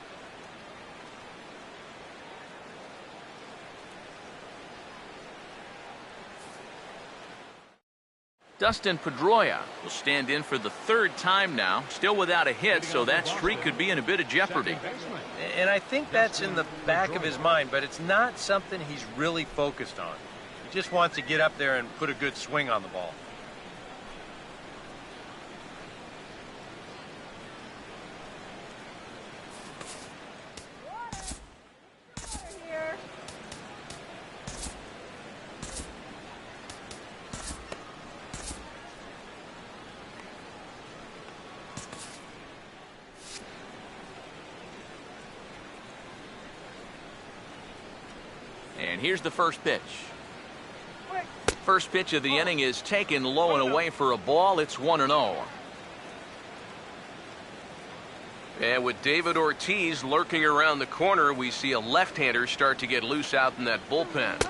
Dustin Pedroia will stand in for the third time now, still without a hit, so that streak could be in a bit of jeopardy. And I think that's in the back of his mind, but it's not something he's really focused on. He just wants to get up there and put a good swing on the ball. And here's the first pitch. First pitch of the inning is taken low and away for a ball. It's 1-0. And with David Ortiz lurking around the corner, we see a left-hander start to get loose out in that bullpen.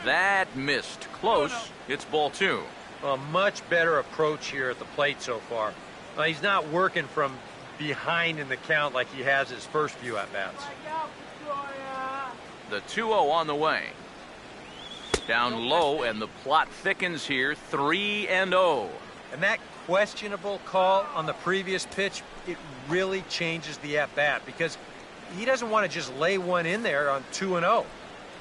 That missed. Close. It's ball two. A much better approach here at the plate so far. Well, he's not working from behind in the count like he has his first few at-bats. The 2-0 on the way. Down low, and the plot thickens here. 3-0. And that questionable call on the previous pitch, it really changes the at-bat because he doesn't want to just lay one in there on 2-0.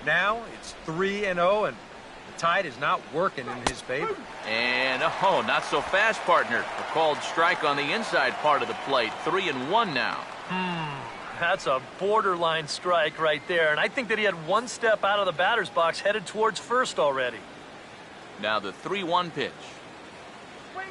Now it's 3-0, and the tide is not working in his favor. And, oh, not so fast, partner. A called strike on the inside part of the plate. 3-1 now. That's a borderline strike right there, and I think that he had one step out of the batter's box headed towards first already. Now the 3-1 pitch.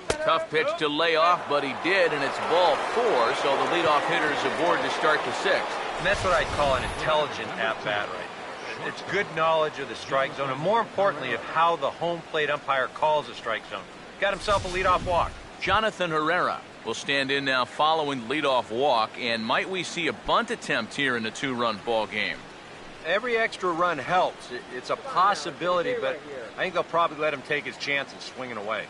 Tough pitch to lay off, but he did, and it's ball four, so the leadoff hitter is aboard to start the sixth. And that's what I'd call an intelligent at-bat right there. It's good knowledge of the strike zone, and more importantly, of how the home plate umpire calls a strike zone. Got himself a leadoff walk. Jonathan Herrera will stand in now following the leadoff walk, and might we see a bunt attempt here in a two-run ball game? Every extra run helps. It's a possibility, but I think they'll probably let him take his chances swinging away.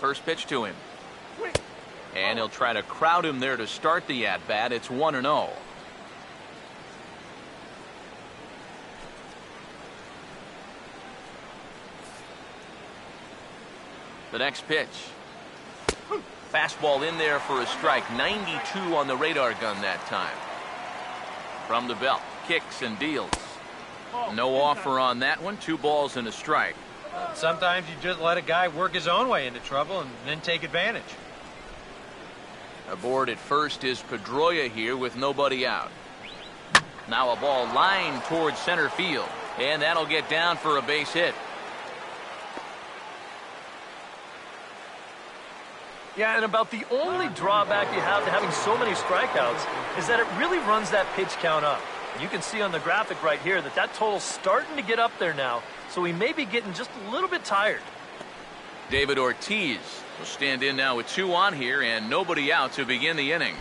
First pitch to him. And he'll try to crowd him there to start the at-bat. It's 1-0. The next pitch. Fastball in there for a strike. 92 on the radar gun that time. From the belt. Kicks and deals. No offer on that one. 2 balls and a strike. Sometimes you just let a guy work his own way into trouble and then take advantage. Aboard at first is Pedroia here with nobody out. Now a ball lined towards center field. And that'll get down for a base hit. Yeah, and about the only drawback you have to having so many strikeouts is that it really runs that pitch count up. You can see on the graphic right here that that total's starting to get up there now, so he may be getting just a little bit tired. David Ortiz will stand in now with 2 on here and nobody out to begin the inning.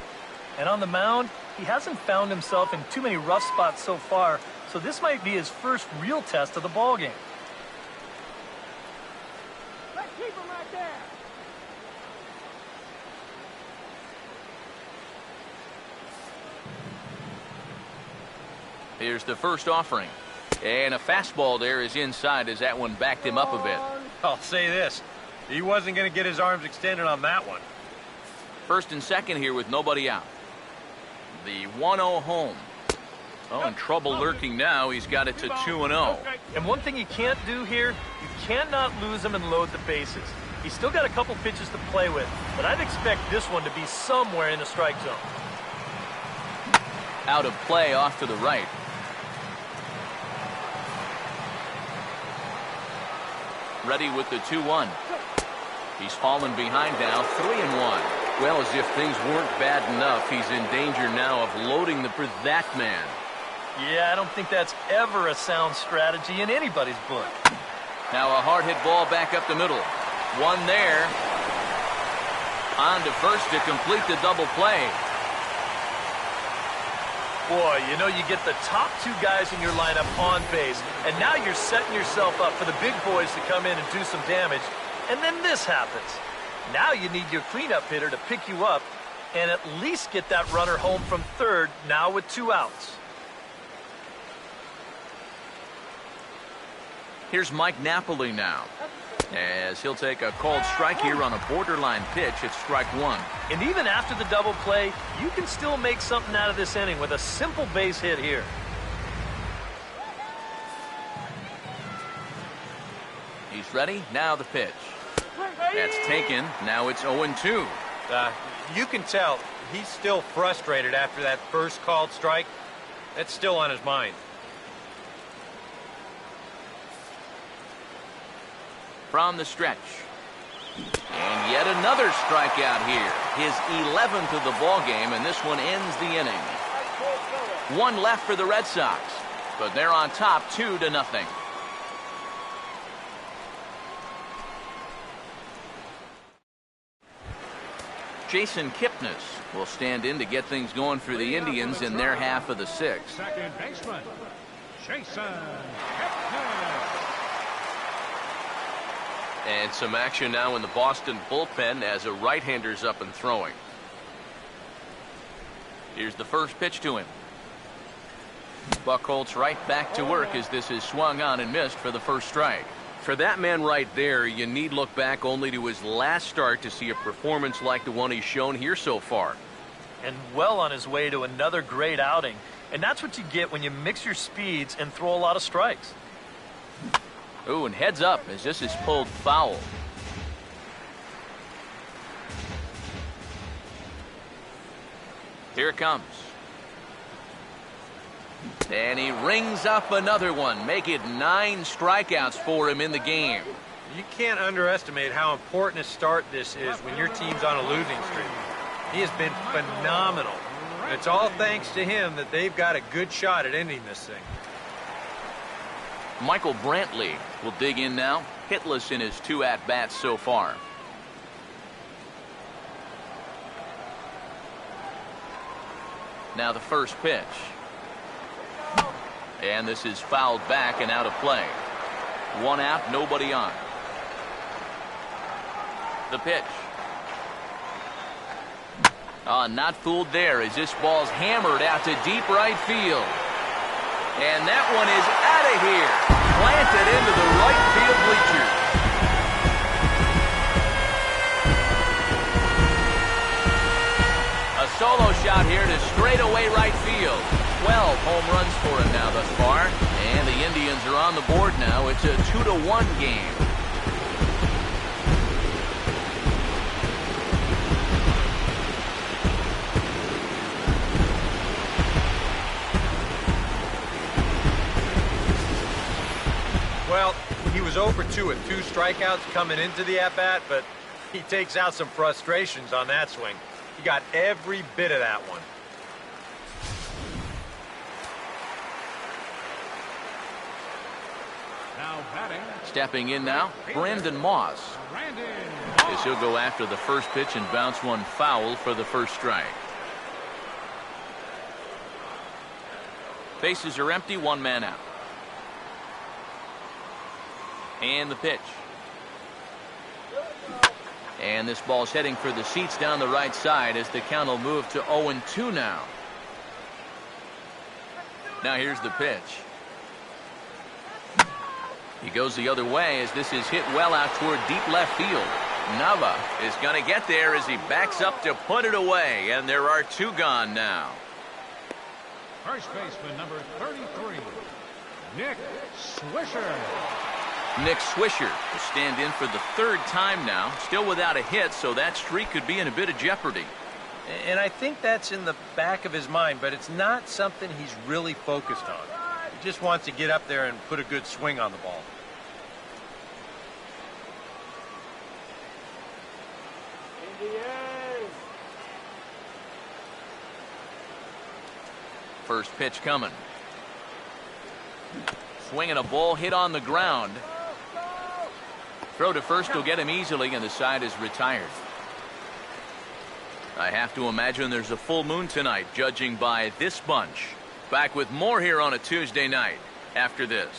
And on the mound, he hasn't found himself in too many rough spots so far, so this might be his first real test of the ball game. Let's keep him right there. Here's the first offering. And a fastball there is inside as that one backed him up a bit. I'll say this. He wasn't going to get his arms extended on that one. First and second here with nobody out. The 1-0 home. Oh, in trouble lurking now. He's got it to 2-0. And one thing you can't do here, you cannot lose him and load the bases. He's still got a couple pitches to play with, but I'd expect this one to be somewhere in the strike zone. Out of play off to the right. Ready with the 2-1. He's fallen behind now, 3-1. Well, as if things weren't bad enough, he's in danger now of loading for that man. Yeah, I don't think that's ever a sound strategy in anybody's book. Now a hard hit ball back up the middle. One there. On to first to complete the double play. Boy, you know, you get the top two guys in your lineup on base, and now you're setting yourself up for the big boys to come in and do some damage, and then this happens. Now you need your cleanup hitter to pick you up and at least get that runner home from third, now with 2 outs. Here's Mike Napoli now, as he'll take a called strike here on a borderline pitch at strike 1. And even after the double play, you can still make something out of this inning with a simple base hit here. He's ready. Now the pitch. That's taken. Now it's 0-2. You can tell he's still frustrated after that first called strike. That's still on his mind. From the stretch. And yet another strikeout here. His 11th of the ball game, and this one ends the inning. One left for the Red Sox, but they're on top 2-0. Jason Kipnis will stand in to get things going for the Indians in their half of the 6th. Second baseman, Jason Kipnis. And some action now in the Boston bullpen as a right-hander's up and throwing. Here's the first pitch to him. Buchholz right back to work as this is swung on and missed for the first strike. For that man right there, you need look back only to his last start to see a performance like the one he's shown here so far. And well on his way to another great outing. And that's what you get when you mix your speeds and throw a lot of strikes. Ooh, and heads up as this is pulled foul. Here it comes. And he rings up another one. Make it 9 strikeouts for him in the game. You can't underestimate how important a start this is when your team's on a losing streak. He has been phenomenal. It's all thanks to him that they've got a good shot at ending this thing. Michael Brantley will dig in now, hitless in his 2 at-bats so far. Now the first pitch. And this is fouled back and out of play. 1 out, nobody on. The pitch. Not fooled there as this ball's hammered out to deep right field. And that one is out of here. Planted into the right field bleachers. A solo shot here to straightaway right field. 12 home runs for him now thus far. And the Indians are on the board now. It's a 2-1 game. Well, he was 0 for 2 with 2 strikeouts coming into the at-bat, but he takes out some frustrations on that swing. He got every bit of that one. Now batting. Stepping in now, Brandon Moss. As he'll go after the first pitch and bounce one foul for the first strike. Bases are empty, one man out. And the pitch. And this ball's heading for the seats down the right side as the count will move to 0-2 now. Now here's the pitch. He goes the other way as this is hit well out toward deep left field. Nava is going to get there as he backs up to put it away, and there are two gone now. First baseman number 33, Nick Swisher. Nick Swisher will stand in for the third time now, still without a hit, so that streak could be in a bit of jeopardy. And I think that's in the back of his mind, but it's not something he's really focused on. He just wants to get up there and put a good swing on the ball. First pitch coming. Swinging a ball hit on the ground. Throw to first will get him easily, and the side is retired. I have to imagine there's a full moon tonight, judging by this bunch. Back with more here on a Tuesday night after this.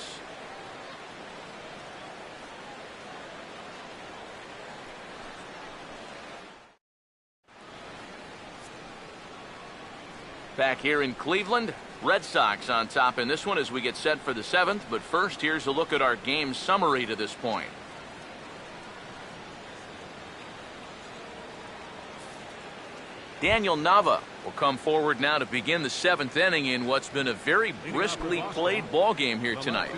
Back here in Cleveland, Red Sox on top in this one as we get set for the 7th. But first, here's a look at our game summary to this point. Daniel Nava will come forward now to begin the 7th inning in what's been a very briskly played ball game here tonight.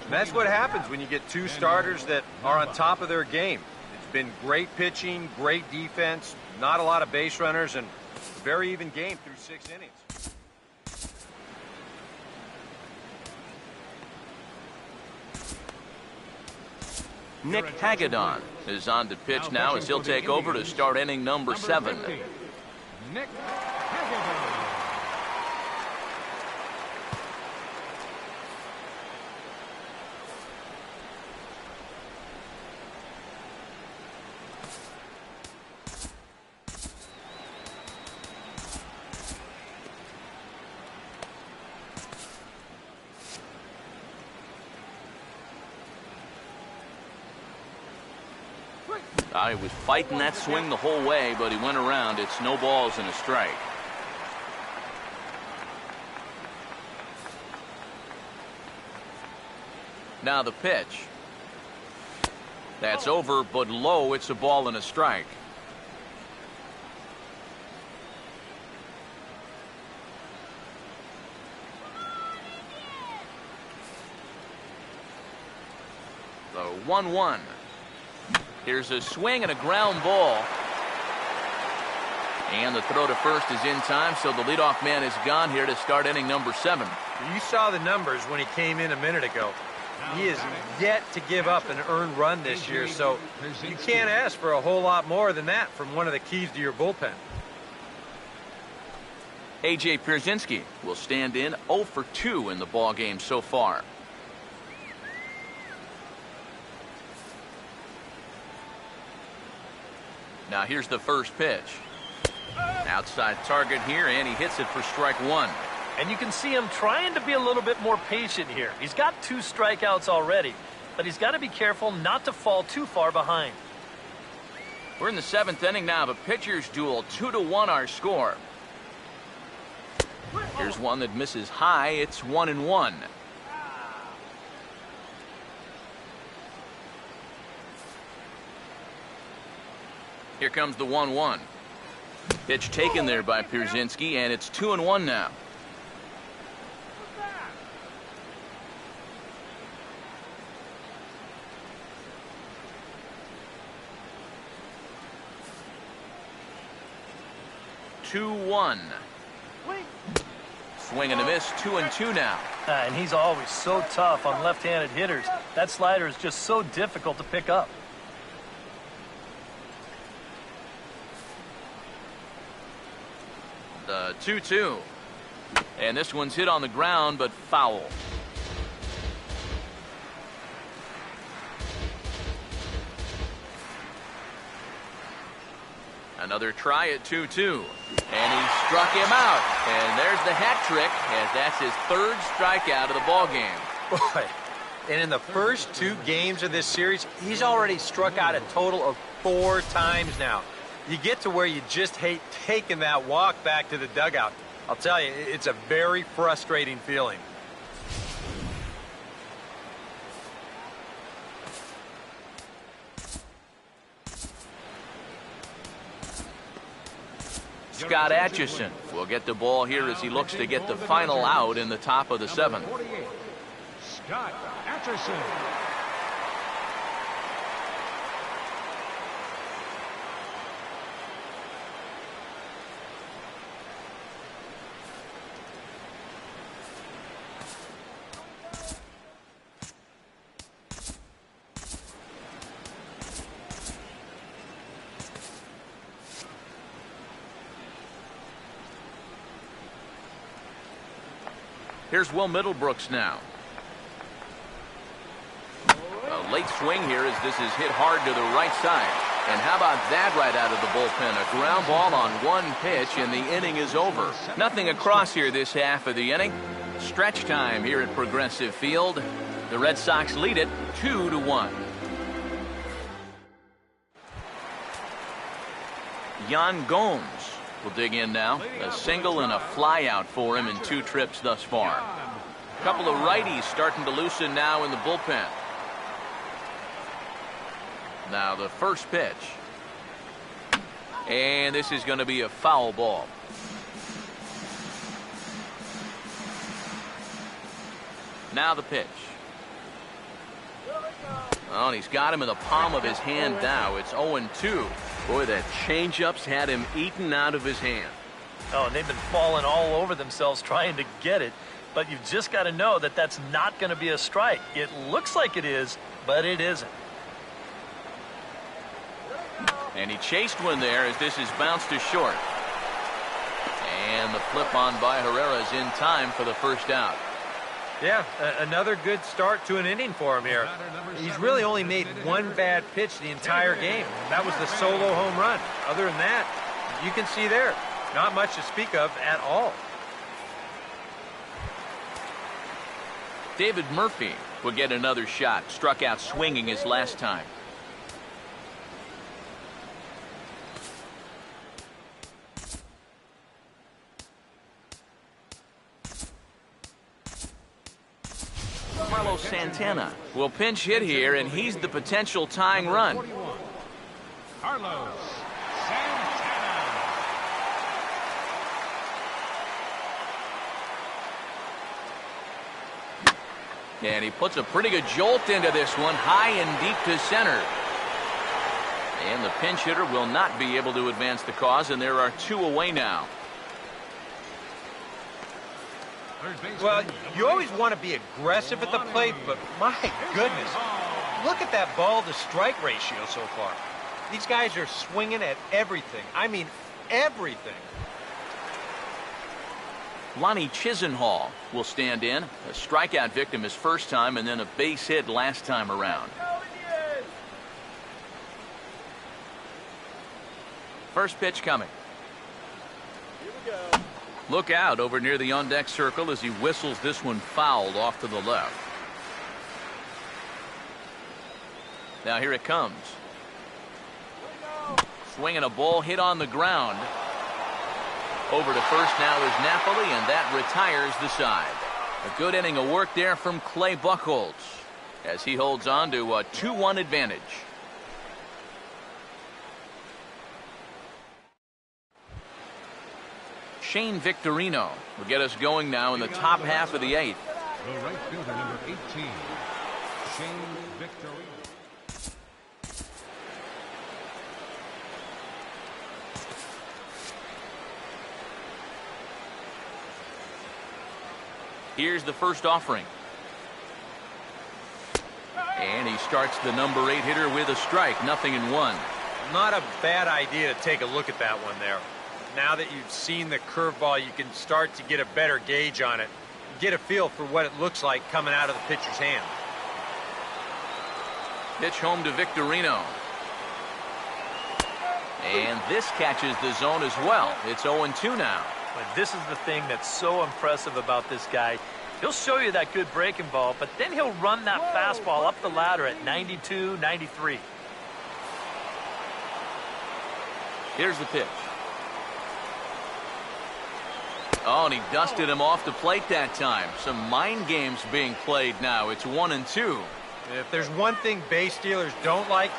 And that's what happens when you get two starters that are on top of their game. It's been great pitching, great defense, not a lot of base runners, and very even game through 6 innings. Nick Hagedorn is on to pitch now as he'll take over to start inning number 7. Nick Hagedorn. He was fighting that swing the whole way, but he went around. It's no balls and a strike. Now the pitch. That's over, but low. It's a ball and a strike. The 1-1. Here's a swing and a ground ball. And the throw to first is in time, so the leadoff man is gone here to start inning number 7. You saw the numbers when he came in a minute ago. He is yet to give up an earned run this year, so you can't ask for a whole lot more than that from one of the keys to your bullpen. A.J. Pierzynski will stand in 0 for 2 in the ball game so far. Now here's the first pitch. Outside target here, and he hits it for strike 1. And you can see him trying to be a little bit more patient here. He's got 2 strikeouts already, but he's got to be careful not to fall too far behind. We're in the 7th inning now of a pitcher's duel. 2-1 our score. Here's one that misses high. It's 1-1. Here comes the 1-1. Pitch taken there by Pierzynski, and it's 2-1 now. Swing and a miss, 2-2 now. And he's always so tough on left-handed hitters. That slider is just so difficult to pick up. The 2-2. And this one's hit on the ground, but foul. Another try at 2-2. And he struck him out. And there's the hat trick, as that's his third strikeout of the ball game. Boy, and in the first 2 games of this series, he's already struck out a total of 4 times now. You get to where you just hate taking that walk back to the dugout. I'll tell you, it's a very frustrating feeling. Scott Atchison will get the ball here as he looks to get the final out in the top of the 7th. Scott Atchison. Here's Will Middlebrooks now. A late swing here as this is hit hard to the right side. And how about that right out of the bullpen? A ground ball on 1 pitch and the inning is over. Nothing across here this half of the inning. Stretch time here at Progressive Field. The Red Sox lead it 2-1. Yan Gomes will dig in now. A single and a fly out for him in 2 trips thus far. A couple of righties starting to loosen now in the bullpen. Now the first pitch. And this is going to be a foul ball. Now the pitch. Oh, and he's got him in the palm of his hand now. It's 0-2. Boy, that changeup's had him eaten out of his hand. Oh, and they've been falling all over themselves trying to get it. But you've just got to know that that's not going to be a strike. It looks like it is, but it isn't. And he chased one there as this is bounced to short. And the flip on by Herrera is in time for the first out. Yeah, another good start to an inning for him here. He's really only made 1 bad pitch the entire game. That was the solo home run. Other than that, you can see there, not much to speak of at all. David Murphy will get another shot. Struck out swinging his last time. Carlos Santana will pinch hit here, and he's the potential tying run. Carlos Santana. And he puts a pretty good jolt into this one, high and deep to center. And the pinch hitter will not be able to advance the cause, and there are 2 away now. Well, you always want to be aggressive at the plate, but my goodness, look at that ball-to-strike ratio so far. These guys are swinging at everything. I mean, everything. Lonnie Chisenhall will stand in. A strikeout victim his first time, and then a base hit last time around. First pitch coming. Here we go. Look out over near the on-deck circle as he whistles this one fouled off to the left. Now here it comes. Swinging a ball hit on the ground. Over to first now is Napoli, and that retires the side. A good inning of work there from Clay Buchholz as he holds on to a 2-1 advantage. Shane Victorino will get us going now in the top half of the 8th. The right fielder, number 18, Shane Victorino. Here's the first offering. And he starts the number 8 hitter with a strike, 0-1. Not a bad idea to take a look at that one there. Now that you've seen the curveball, you can start to get a better gauge on it. Get a feel for what it looks like coming out of the pitcher's hand. Pitch home to Victorino. And this catches the zone as well. It's 0-2 now. But this is the thing that's so impressive about this guy. He'll show you that good breaking ball, but then he'll run that fastball up the ladder at 92, 93. Here's the pitch. Oh, and he dusted him off the plate that time. Some mind games being played now. It's 1-2. If there's one thing base stealers don't like,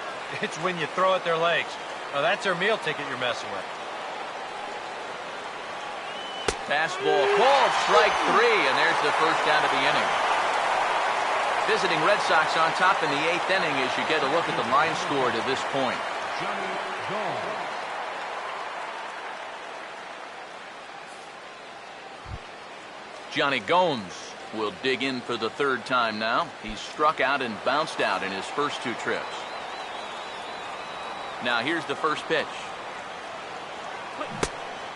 it's when you throw at their legs. Now, that's their meal ticket you're messing with. Fastball called, strike 3, and there's the first out of the inning. Visiting Red Sox on top in the 8th inning as you get a look at the line score to this point. Johnny Gomes. Johnny Gomes will dig in for the 3rd time now. He's struck out and bounced out in his first 2 trips. Now here's the first pitch.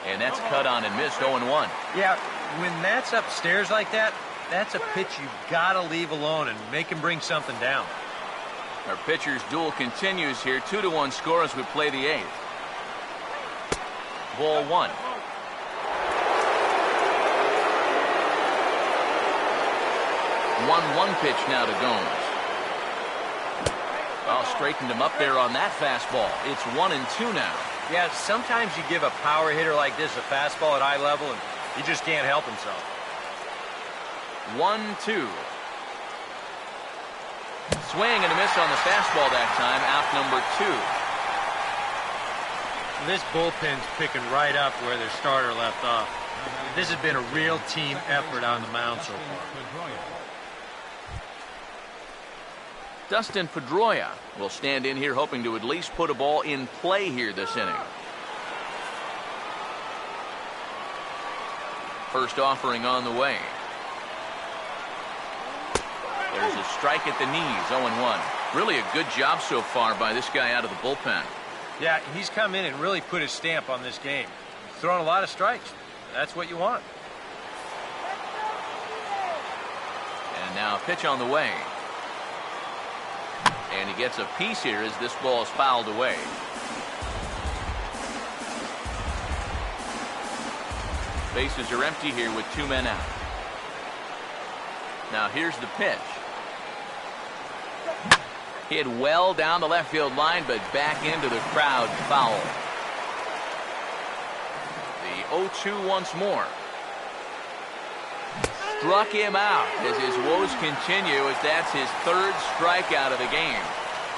And that's cut on and missed, 0-1. Yeah, when that's upstairs like that, that's a pitch you've got to leave alone and make him bring something down. Our pitcher's duel continues here. 2-1 score as we play the 8th. Ball 1. 1-1 pitch now to Gomes. Well, straightened him up there on that fastball. It's 1-2 now. Yeah, sometimes you give a power hitter like this a fastball at eye level and he just can't help himself. 1-2. Swing and a miss on the fastball that time. Out number 2. This bullpen's picking right up where their starter left off. This has been a real team effort on the mound so far. Dustin Pedroia will stand in here hoping to at least put a ball in play here this inning. First offering on the way. There's a strike at the knees, 0-1. Really a good job so far by this guy out of the bullpen. Yeah, he's come in and really put his stamp on this game. He's thrown a lot of strikes. That's what you want. And now a pitch on the way. And he gets a piece here as this ball is fouled away. Bases are empty here with 2 men out. Now here's the pitch. Hit well down the left field line, but back into the crowd, foul. The 0-2 once more. Struck him out as his woes continue as that's his 3rd strikeout of the game.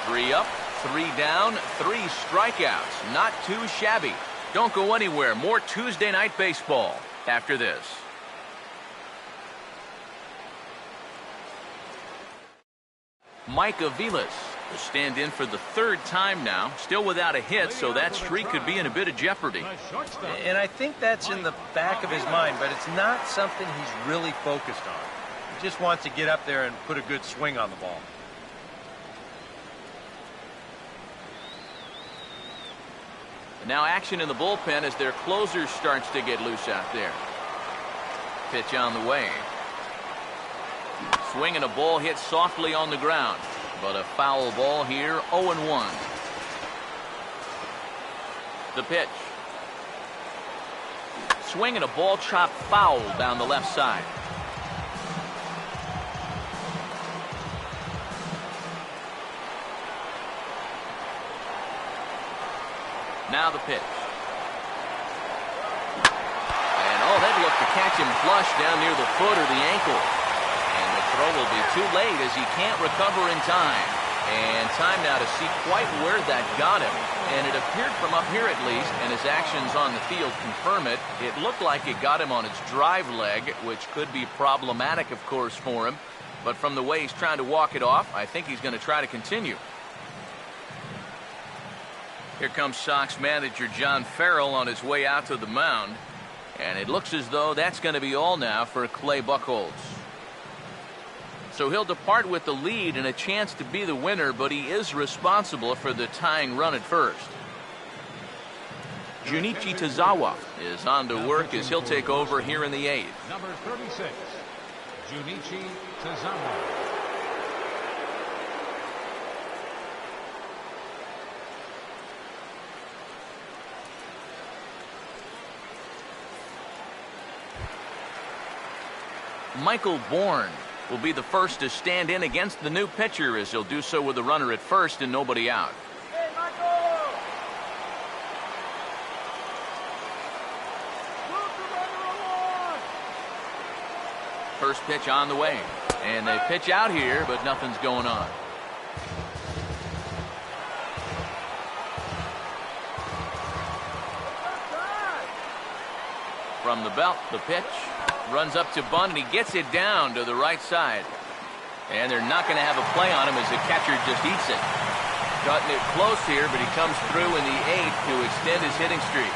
3 up, 3 down, 3 strikeouts. Not too shabby. Don't go anywhere. More Tuesday night baseball after this. Mike Aviles will stand in for the 3rd time now. Still without a hit, so that streak could be in a bit of jeopardy. And I think that's in the back of his mind, but it's not something he's really focused on. He just wants to get up there and put a good swing on the ball. And now action in the bullpen as their closer starts to get loose out there. Pitch on the way. Swing and a ball hit softly on the ground. But a foul ball here, 0-1. The pitch. Swing and a ball chopped foul down the left side. Now the pitch. And oh, that looked to catch him flush down near the foot or the ankle. And the throw will be too late as he can't recover in time. And time now to see quite where that got him. And it appeared from up here at least, and his actions on the field confirm it. It looked like it got him on its drive leg, which could be problematic, of course, for him. But from the way he's trying to walk it off, I think he's going to try to continue. Here comes Sox manager John Farrell on his way out to the mound. And it looks as though that's going to be all now for Clay Buchholz. So he'll depart with the lead and a chance to be the winner, but he is responsible for the tying run at first. Junichi Tazawa is on to work as he'll take over here in the 8th. Number 36, Junichi Tazawa. Michael Bourne will be the first to stand in against the new pitcher, as he'll do so with a runner at first and nobody out. Hey, Michael! Move the runner along! First pitch on the way. And they pitch out here, but nothing's going on. From the belt, the pitch runs up to Bunt, and he gets it down to the right side. And they're not going to have a play on him as the catcher just eats it. Cutting it close here, but he comes through in the 8th to extend his hitting streak.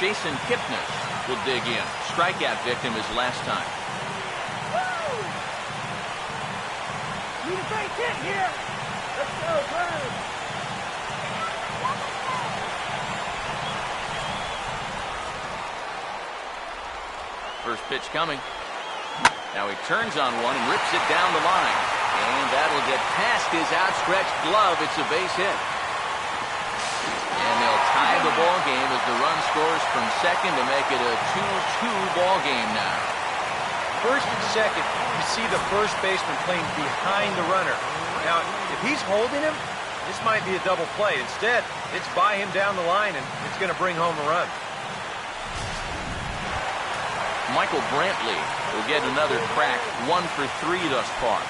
Jason Kipnis will dig in. Strikeout victim his last time. Need a base hit here! Let's go, Brad! First pitch coming. Now he turns on one and rips it down the line. And that'll get past his outstretched glove. It's a base hit. And they'll tie the ball game as the run scores from second to make it a 2-2 ball game now. First and second, you see the first baseman playing behind the runner. Now, if he's holding him, this might be a double play. Instead, it's by him down the line, and it's going to bring home a run. Michael Brantley will get another crack, 1 for 3 thus far.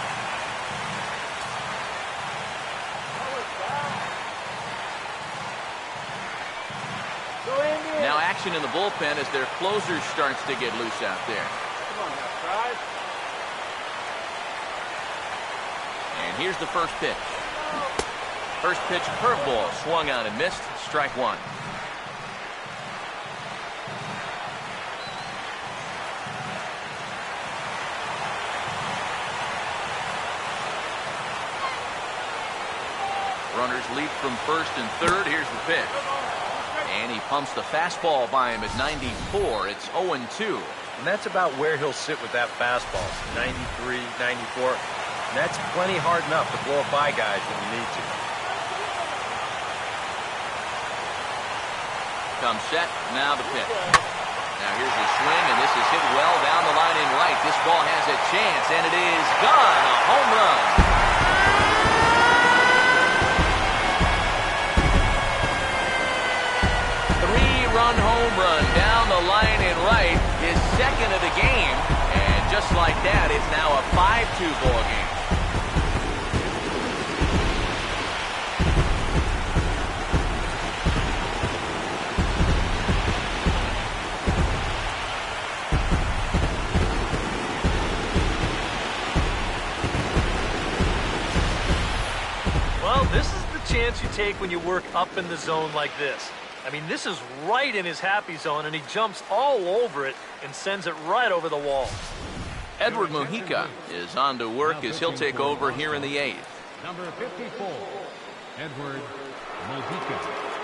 Now action in the bullpen as their closer starts to get loose out there. Come on now, guys. And here's the first pitch. First pitch curveball swung on and missed. Strike 1. Runners leap from first and third. Here's the pitch. And he pumps the fastball by him at 94. It's 0-2. And that's about where he'll sit with that fastball, 93, 94. And that's plenty hard enough to blow it by guys when you need to. Comes set. Now the pitch. Now here's the swing, and this is hit well down the line in right. This ball has a chance, and it is gone. A home run. Three-run home run down the line in right. His second of the game. And just like that, it's now a 5-2 ball game. Well, this is the chance you take when you work up in the zone like this. I mean, this is right in his happy zone, and he jumps all over it and sends it right over the wall. Edward Mujica is on to work as he'll take over here in the 8th. Number 54, Edward Mujica.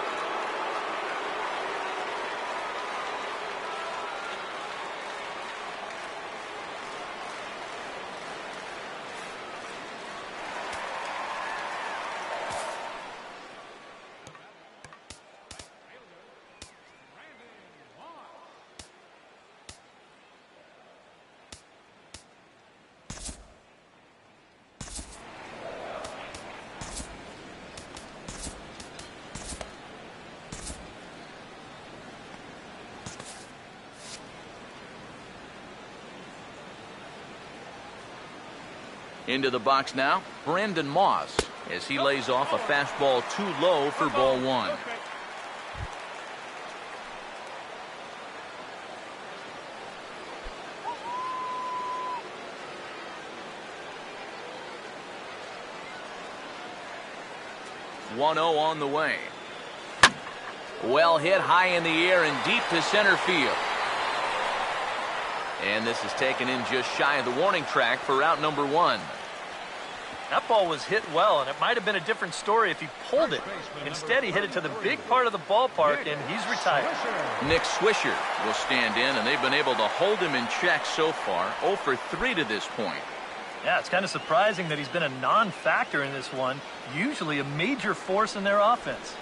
Into the box now, Brandon Moss, as he lays off a fastball too low for ball 1. (1-0) on the way. Well hit high in the air and deep to center field. And this is taken in just shy of the warning track for out number 1. That ball was hit well, and it might have been a different story if he pulled it. Instead, he hit it to the big part of the ballpark, and he's retired. Nick Swisher will stand in, and they've been able to hold him in check so far. 0 for 3 to this point. Yeah, it's kind of surprising that he's been a non-factor in this one. Usually a major force in their offense.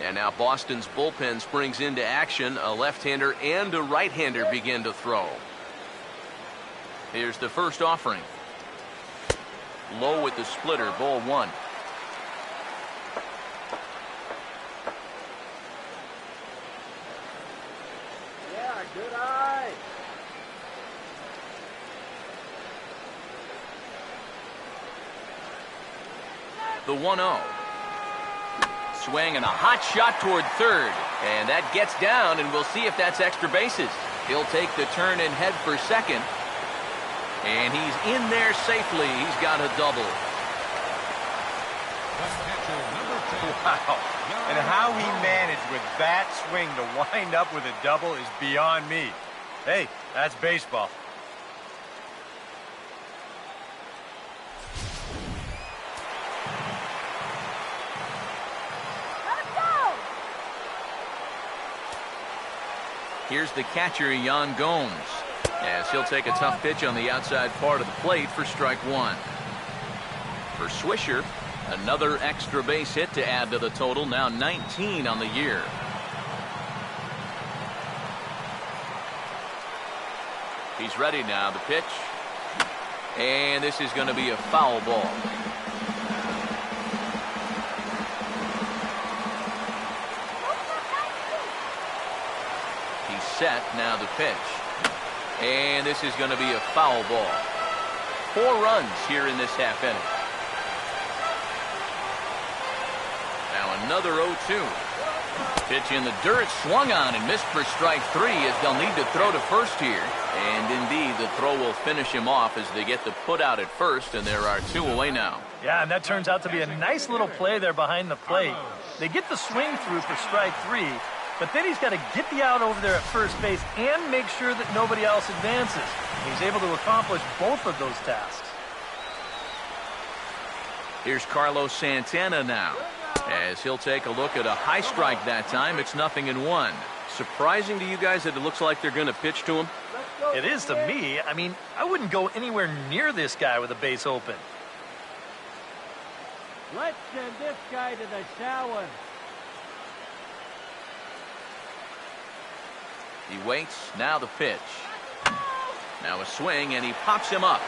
And now Boston's bullpen springs into action. A left-hander and a right-hander begin to throw. Here's the first offering. Low with the splitter, ball 1. Yeah, good eye. The 1-0. Swing and a hot shot toward third. And that gets down, and we'll see if that's extra bases. He'll take the turn and head for second. And he's in there safely. He's got a double. Wow. And how he managed with that swing to wind up with a double is beyond me. Hey, that's baseball. Here's the catcher, Yan Gomes, as he'll take a tough pitch on the outside part of the plate for strike 1. For Swisher, another extra base hit to add to the total, now 19 on the year. He's ready now, the pitch. And this is going to be a foul ball. Set, now the pitch. And this is going to be a foul ball. 4 runs here in this half inning. Now another 0-2. Pitch in the dirt, swung on and missed for strike 3 as they'll need to throw to first here. And indeed, the throw will finish him off as they get the put out at first, and there are 2 away now. Yeah, and that turns out to be a nice little play there behind the plate. They get the swing through for strike 3. But then he's got to get the out over there at first base and make sure that nobody else advances. He's able to accomplish both of those tasks. Here's Carlos Santana now, as he'll take a look at a high strike that time. It's 0-1. Surprising to you guys that it looks like they're going to pitch to him? It is to me. I mean, I wouldn't go anywhere near this guy with a base open. Let's send this guy to the shower. He waits, now the pitch. Now a swing, and he pops him up.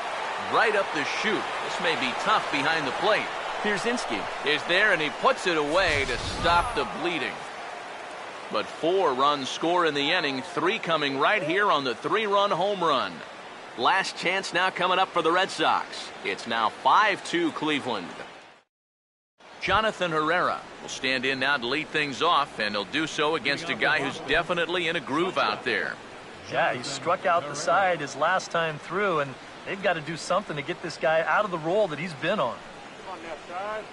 Right up the chute. This may be tough behind the plate. Pierzynski is there, and he puts it away to stop the bleeding. But 4 runs score in the inning, 3 coming right here on the 3-run home run. Last chance now coming up for the Red Sox. It's now 5-2 Cleveland. Jonathan Herrera will stand in now to lead things off, and he'll do so against a guy who's definitely in a groove out there. Yeah, he struck out the side his last time through, and they've got to do something to get this guy out of the role that he's been on. Come on, left side.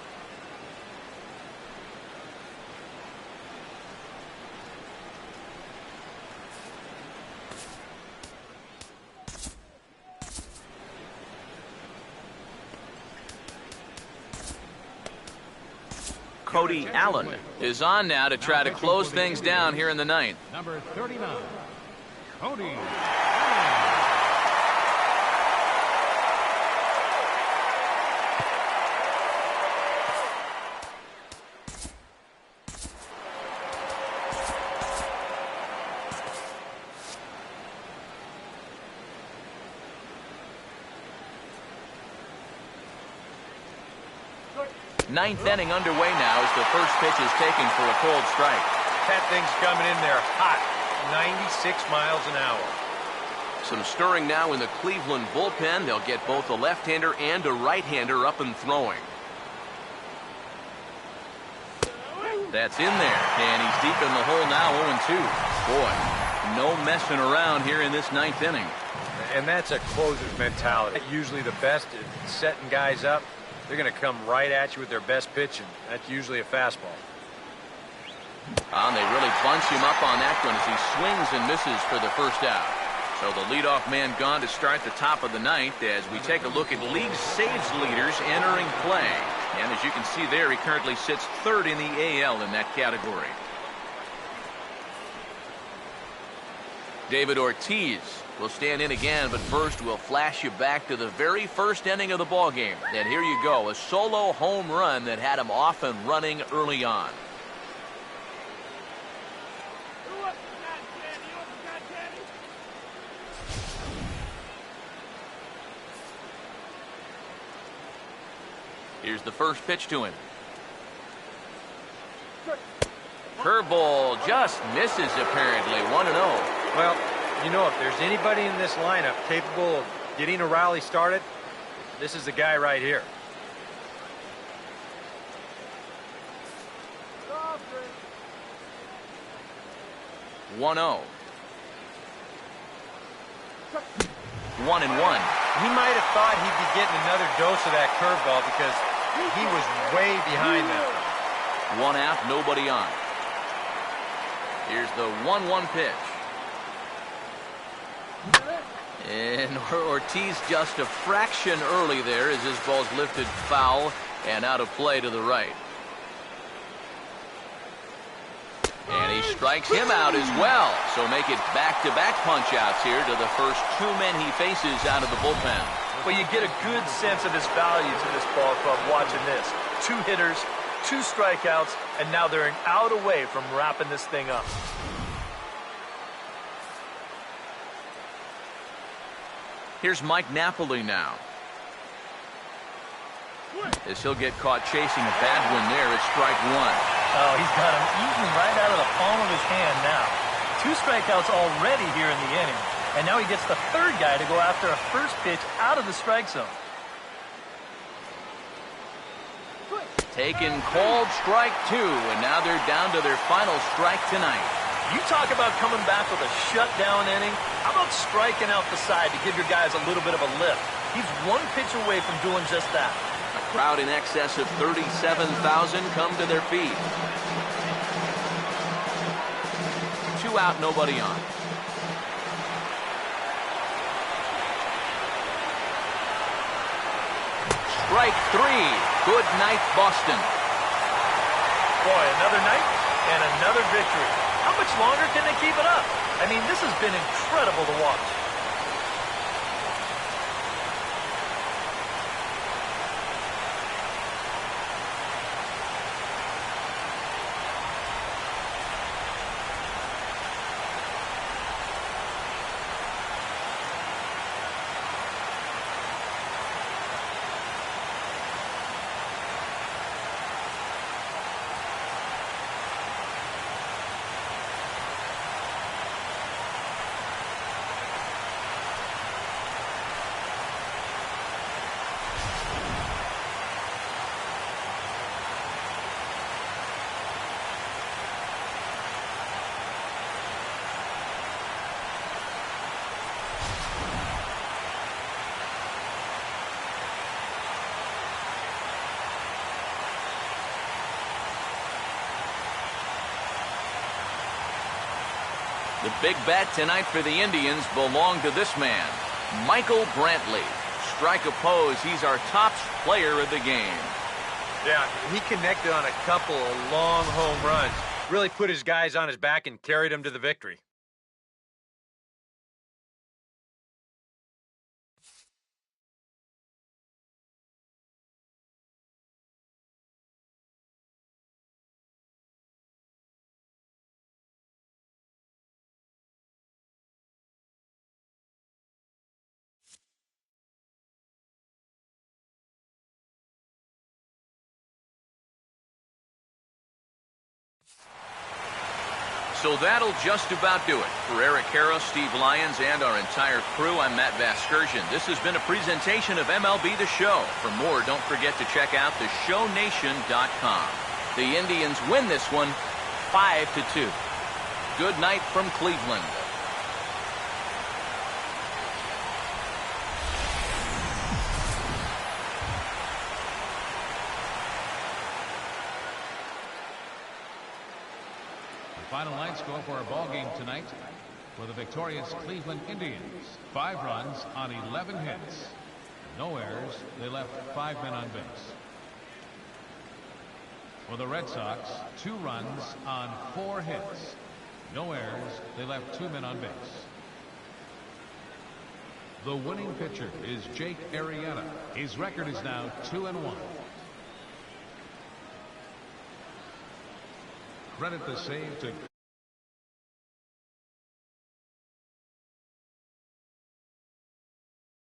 Cody Allen is on now to try to close things down here in the 9th. Number 39, Cody Allen. 9th inning underway now as the first pitch is taken for a cold strike. That thing's coming in there hot. 96 miles an hour. Some stirring now in the Cleveland bullpen. They'll get both a left-hander and a right-hander up and throwing. That's in there, and he's deep in the hole now, 0-2. Boy, no messing around here in this 9th inning. And that's a closer's mentality. Usually the best at setting guys up. They're going to come right at you with their best pitch, and that's usually a fastball. And they really bunch him up on that one as he swings and misses for the first out. So the leadoff man gone to start the top of the 9th as we take a look at league saves leaders entering play. And as you can see there, he currently sits 3rd in the AL in that category. David Ortiz will stand in again, but first we'll flash you back to the very first inning of the ball game. And here you go, a solo home run that had him off and running early on. Here's the first pitch to him. Curveball just misses apparently. 1-0. Well, you know, if there's anybody in this lineup capable of getting a rally started, this is the guy right here. One 0. 1-1. He might have thought he'd be getting another dose of that curveball because he was way behind them. 1 out, nobody on. Here's the 1-1 pitch. And Ortiz just a fraction early there as his ball's lifted foul and out of play to the right. And he strikes him out as well. So make it back-to-back punch-outs here to the first two men he faces out of the bullpen. Well, you get a good sense of his value to this ball club watching this. 2 hitters, 2 strikeouts, and now they're an out away from wrapping this thing up. Here's Mike Napoli now. As he'll get caught chasing a bad one there at strike 1. Oh, he's got him eaten right out of the palm of his hand now. 2 strikeouts already here in the inning. And now he gets the third guy to go after a first pitch out of the strike zone. Taken called strike 2, and now they're down to their final strike tonight. You talk about coming back with a shutdown inning. How about striking out the side to give your guys a little bit of a lift? He's 1 pitch away from doing just that. A crowd in excess of 37,000 come to their feet. 2 out, nobody on. Strike 3. Good night, Boston. Boy, another night and another victory. How much longer can they keep it up? I mean, this has been incredible to watch. The big bat tonight for the Indians belonged to this man, Michael Brantley. Strike opposed, he's our top player of the game. Yeah, he connected on a couple of long home runs. Really put his guys on his back and carried them to the victory. So that'll just about do it. For Eric Harris, Steve Lyons, and our entire crew, I'm Matt Vasgersian. This has been a presentation of MLB The Show. For more, don't forget to check out theshownation.com. The Indians win this one 5-2. Good night from Cleveland. Final line score for our ball game tonight for the victorious Cleveland Indians. 5 runs on 11 hits. No errors. They left 5 men on base. For the Red Sox, 2 runs on 4 hits. No errors. They left 2 men on base. The winning pitcher is Jake Arrieta. His record is now 2-1. Credit the save to